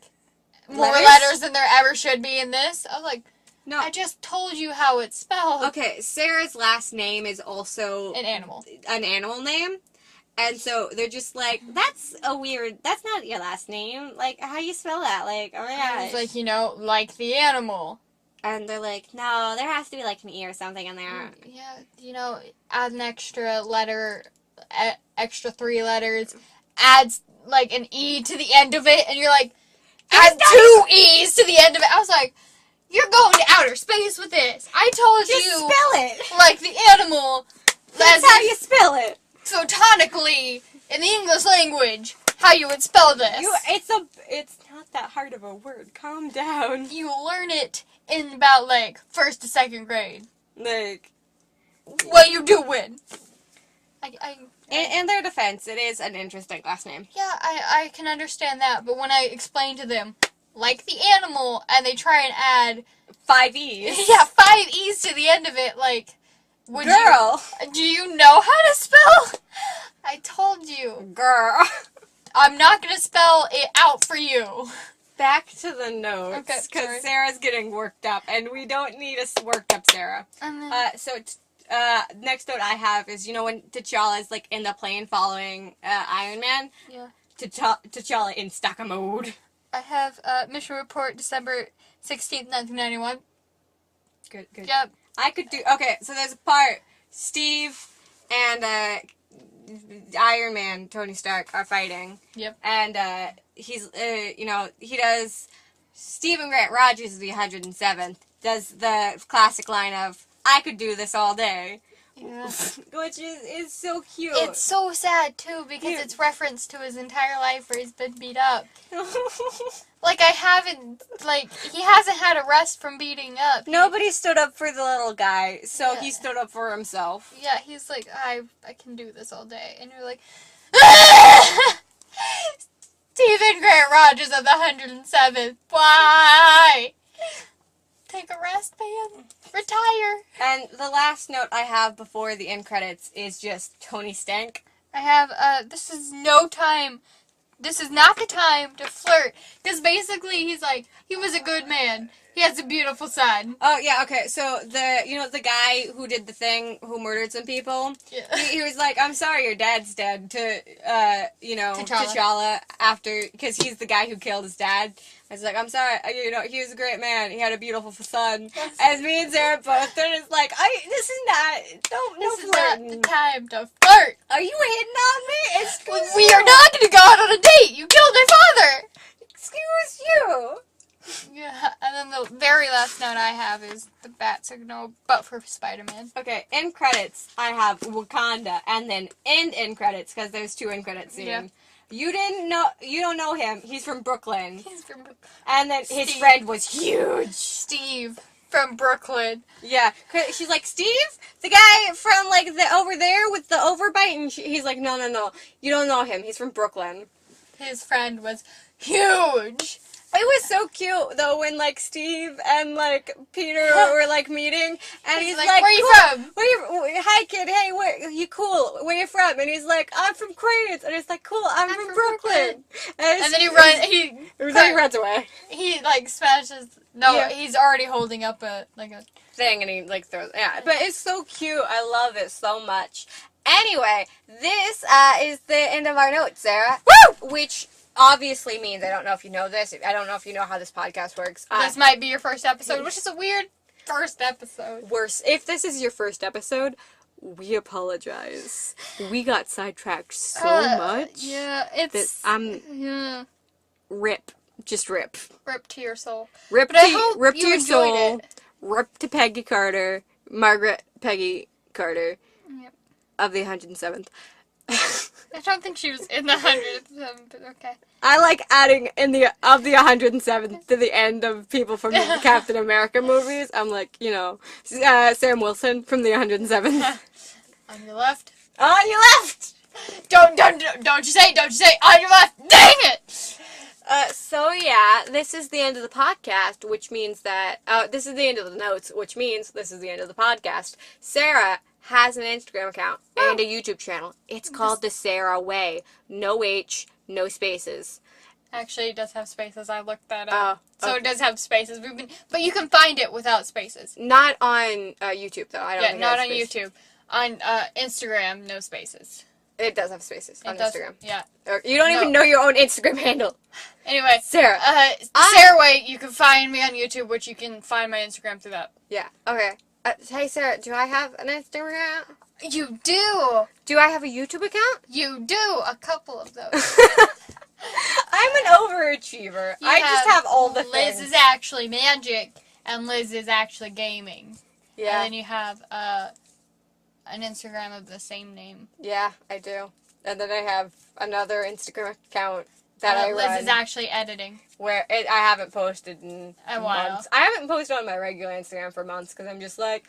more letters than there ever should be in this? I was like, no. I just told you how it's spelled. Okay, Sarah's last name is also an animal name. And so they're just like, that's not your last name. Like, how do you spell that? Like, oh my gosh. It's like, like the animal. And they're like, no, there has to be like an E or something in there. Yeah, add an extra letter, extra 3 letters, adds like an E to the end of it, and you're like, add 2 E's to the end of it. I was like, you're going to outer space with this. I told you. Just spell it. Like the animal. That's how you spell it. Photonically, in the English language, how you would spell this. It's not that hard of a word. Calm down. You learn it in about, like, 1st to 2nd grade. Like, what you doing? In their defense, it is an interesting last name. Yeah, I can understand that, but when I explain to them, like the animal, and they try and add 5 E's. Yeah, 5 E's to the end of it, like, Girl! Do you know how to spell? I told you. Girl. I'm not going to spell it out for you. Back to the notes. Okay, because Sarah's getting worked up, and we don't need a worked up Sarah. Next note I have is, when T'Challa is, like, in the plane following Iron Man? Yeah. T'Challa in stacker mode. I have mission report December 16th, 1991. Good. Yep. I could do... Okay, so there's a part. Steve and Iron Man, Tony Stark, are fighting. Yep. And he's, he does... Stephen Grant Rogers is the 107th. Does the classic line of, I could do this all day. Yeah. Which is so cute. It's so sad, too, because it's reference to his entire life where he's been beat up. Like, he hasn't had a rest from beating up. Nobody stood up for the little guy, so he stood up for himself. Yeah, he's like, I can do this all day. And you're like, Stephen Grant Rogers of the 107th. Why? Take a rest, man. Retire. And the last note I have before the end credits is just Tony Stank. I have, this is no time. This is not the time to flirt. Because basically he's like, he was a good man. He has a beautiful son. Oh, yeah, okay. So, the guy who did the thing, who murdered some people, Yeah. he was like, I'm sorry your dad's dead to, T'Challa after, because he's the guy who killed his dad. I was like, I'm sorry, he was a great man. He had a beautiful son. As me and Sarah both, and it's like, this is not, no flirting. Not the time to flirt. Are you hitting on me? Excuse We are not going to go out on a date. You killed my father. Excuse you. Yeah, and then the very last note I have is the bat signal, but for Spider-Man. Okay, end credits, I have Wakanda, and then end credits, because there's 2 end credits scenes. Yeah. You don't know him, he's from Brooklyn. He's from Brooklyn. And then his Steve. friend was huge. Steve from Brooklyn. Yeah, she's like, Steve? The guy from, like, over there with the overbite? And he's like, no, you don't know him, he's from Brooklyn. His friend was huge. It was so cute, though, when, like, Steve and, like, Peter were, like, meeting, and he's like, where you cool. from? Hi, kid, hey, you cool, where you from? And he's like, I'm from Queens, and he's like, cool, I'm from Brooklyn. And then he runs away. He, like, smashes, no, Yeah. he's already holding up a Thing, and he, like, throws, yeah, but it's so cute, I love it so much. Anyway, this, is the end of our notes, Sarah. Woo! Which obviously means, I don't know if you know this, I don't know if you know how this podcast works. this might be your first episode, which is a weird first episode. Worse, if this is your first episode, we apologize. We got sidetracked so much. Yeah, it's... That yeah. Rip. Just rip. Rip to your soul. Rip But I hope rip you to your enjoyed soul. it. Rip to Peggy Carter. Margaret Peggy Carter. Yep. Of the 107th. I don't think she was in the 100th, but okay. I like adding of the 107th to the end of people from the Captain America movies. I'm like, Sam Wilson from the 107th. On your left. On your left! Don't you say on your left. Dang it! So yeah, this is the end of the podcast, which means that, this is the end of the notes, which means this is the end of the podcast. Sarah has an Instagram account and a YouTube channel. It's called The Sarah Way. No H, no spaces. Actually, it does have spaces. I looked that up. Oh, So okay. it does have spaces. But you can find it without spaces. Not on YouTube, though. I don't think it not has on spaces. YouTube. On Instagram, no spaces. It does have spaces on Instagram. Yeah. Or, you don't even know your own Instagram handle. Anyway, Sarah. Sarah Way, you can find me on YouTube, which you can find my Instagram through that. Yeah, okay. Hey, Sarah, do I have an Instagram account? You do! Do I have a YouTube account? You do! A couple of those. I'm an overachiever. I just have all the Liz things. is actually magic, and Liz is actually gaming. Yeah. And then you have an Instagram of the same name. Yeah, I do. And then I have another Instagram account that I Liz run is actually editing. where I haven't posted in A while. months. I haven't posted on my regular Instagram for months because I'm just like,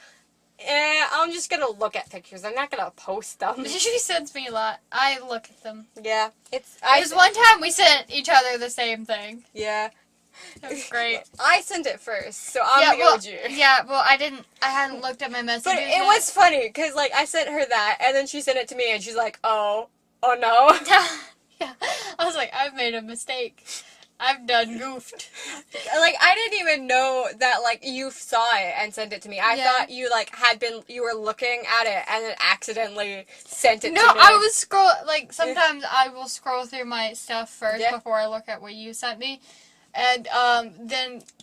I'm just going to look at pictures. I'm not going to post them. She sends me a lot. I look at them. Yeah. There's one time we sent each other the same thing. Yeah. It was great. I sent it first, so I'm the OG. Yeah, well, I hadn't looked at my messages. But it yet. was funny, because, like, I sent her that, and then she sent it to me, and she's like, oh no. Yeah. I was like, I've made a mistake. I've done goofed. Like, I didn't even know that, like, you saw it and sent it to me. I thought you, like, you were looking at it and then accidentally sent it to me. No, I was sometimes I will scroll through my stuff first before I look at what you sent me. And,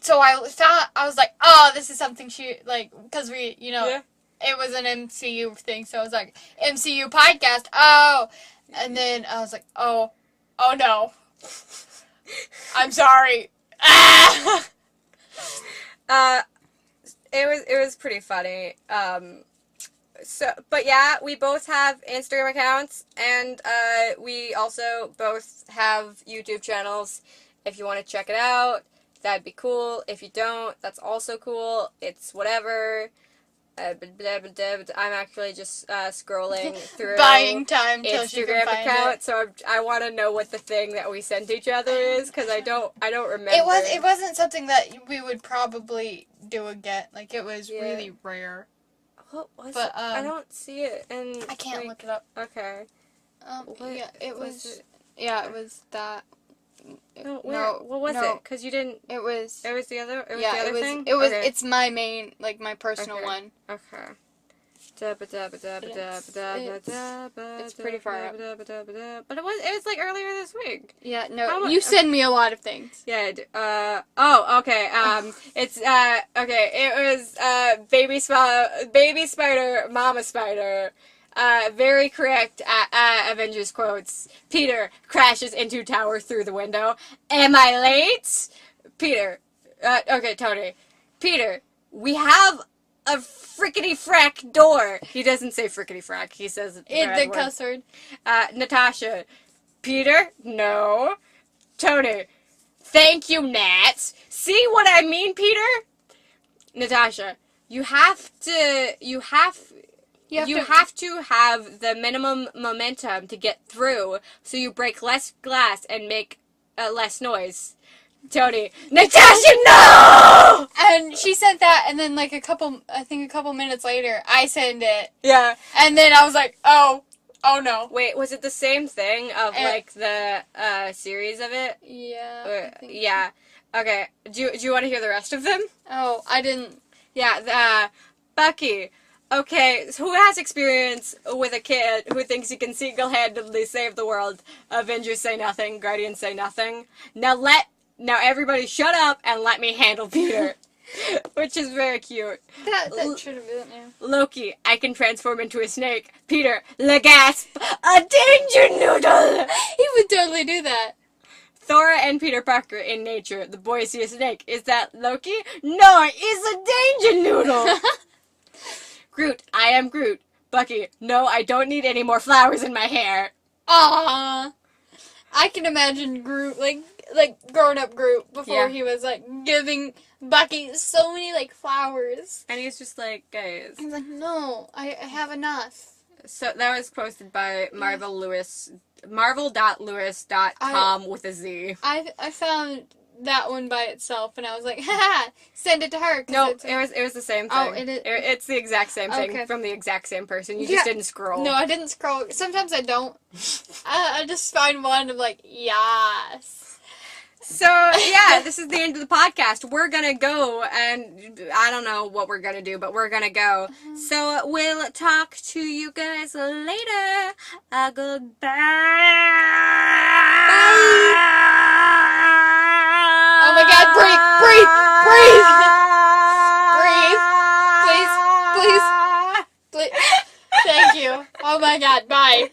so I was like, oh, this is something because we, it was an MCU thing, so I was like, MCU podcast, oh. And then I was like, oh no. I'm sorry. It was pretty funny. But yeah, we both have Instagram accounts, and we also both have YouTube channels. If you want to check it out, that'd be cool. If you don't, that's also cool. It's whatever. I'm actually just scrolling through Buying time till she can Instagram find account, it. so I want to know what the thing that we sent each other is, because I don't remember. It wasn't something that we would probably do again. Like, it was Yeah. really rare. What was But, it? I don't see it. And I can't like, look it up. Okay. What Yeah, it was was. it? Yeah, it was that. No, where? No, What was no. it? Because you didn't. It was. It was the other. It was Yeah, the other it was. thing. It was. Okay. It's my main, like, my personal Okay. one. Okay. It's pretty far up. But it was like earlier this week. Yeah, How no, mu- you send me a lot of things. Yeah. Oh. Okay. It's Okay. It was baby spider, mama spider. Very correct. Avengers quotes. Peter crashes into tower through the window. Am I late? Peter. Okay, Tony. Peter. We have a frickety frack door. He doesn't say frickety frack. He says The bad word. cuss word. Natasha. Peter. No. Tony. Thank you, Nat. See what I mean, Peter? Natasha. You have to have the minimum momentum to get through, so you break less glass and make less noise. Tony. Natasha, no! And she sent that, and then like a couple minutes later, I sent it, Yeah. and then I was like, oh no. Wait, was it the same thing of like the series of it? Yeah. I think Yeah. Okay. Do you want to hear the rest of them? Oh, I didn't. Yeah. Bucky. Okay, so who has experience with a kid who thinks he can single-handedly save the world? Avengers say nothing. Guardians say nothing. Now everybody shut up and let me handle Peter. Which is very cute. That should have been there. Loki, I can transform into a snake. Peter, le gasp, a danger noodle. He would totally do that. Thor and Peter Parker in nature. The boys see a snake. Is that Loki? No, it's a danger noodle. Groot, I am Groot. Bucky, no, I don't need any more flowers in my hair. Aww. I can imagine Groot, like grown up Groot before Yeah. he was like giving Bucky so many like flowers. And he's just like, guys. He's like, no, I have enough. So that was posted by marvel.lewis.com with a Z. I found that one by itself, and I was like, haha, send it to her. No, it was the same thing. Oh, it is- It's the exact same thing Okay. from the exact same person. You Yeah. just didn't scroll. No, I didn't scroll. Sometimes I don't. I just find one and I'm like, yes. So, yeah, this is the end of the podcast. We're gonna go, and I don't know what we're gonna do, but we're gonna go. So, we'll talk to you guys later. Goodbye. Oh my God, breathe, breathe, breathe. Please. Thank you. Oh my God, bye.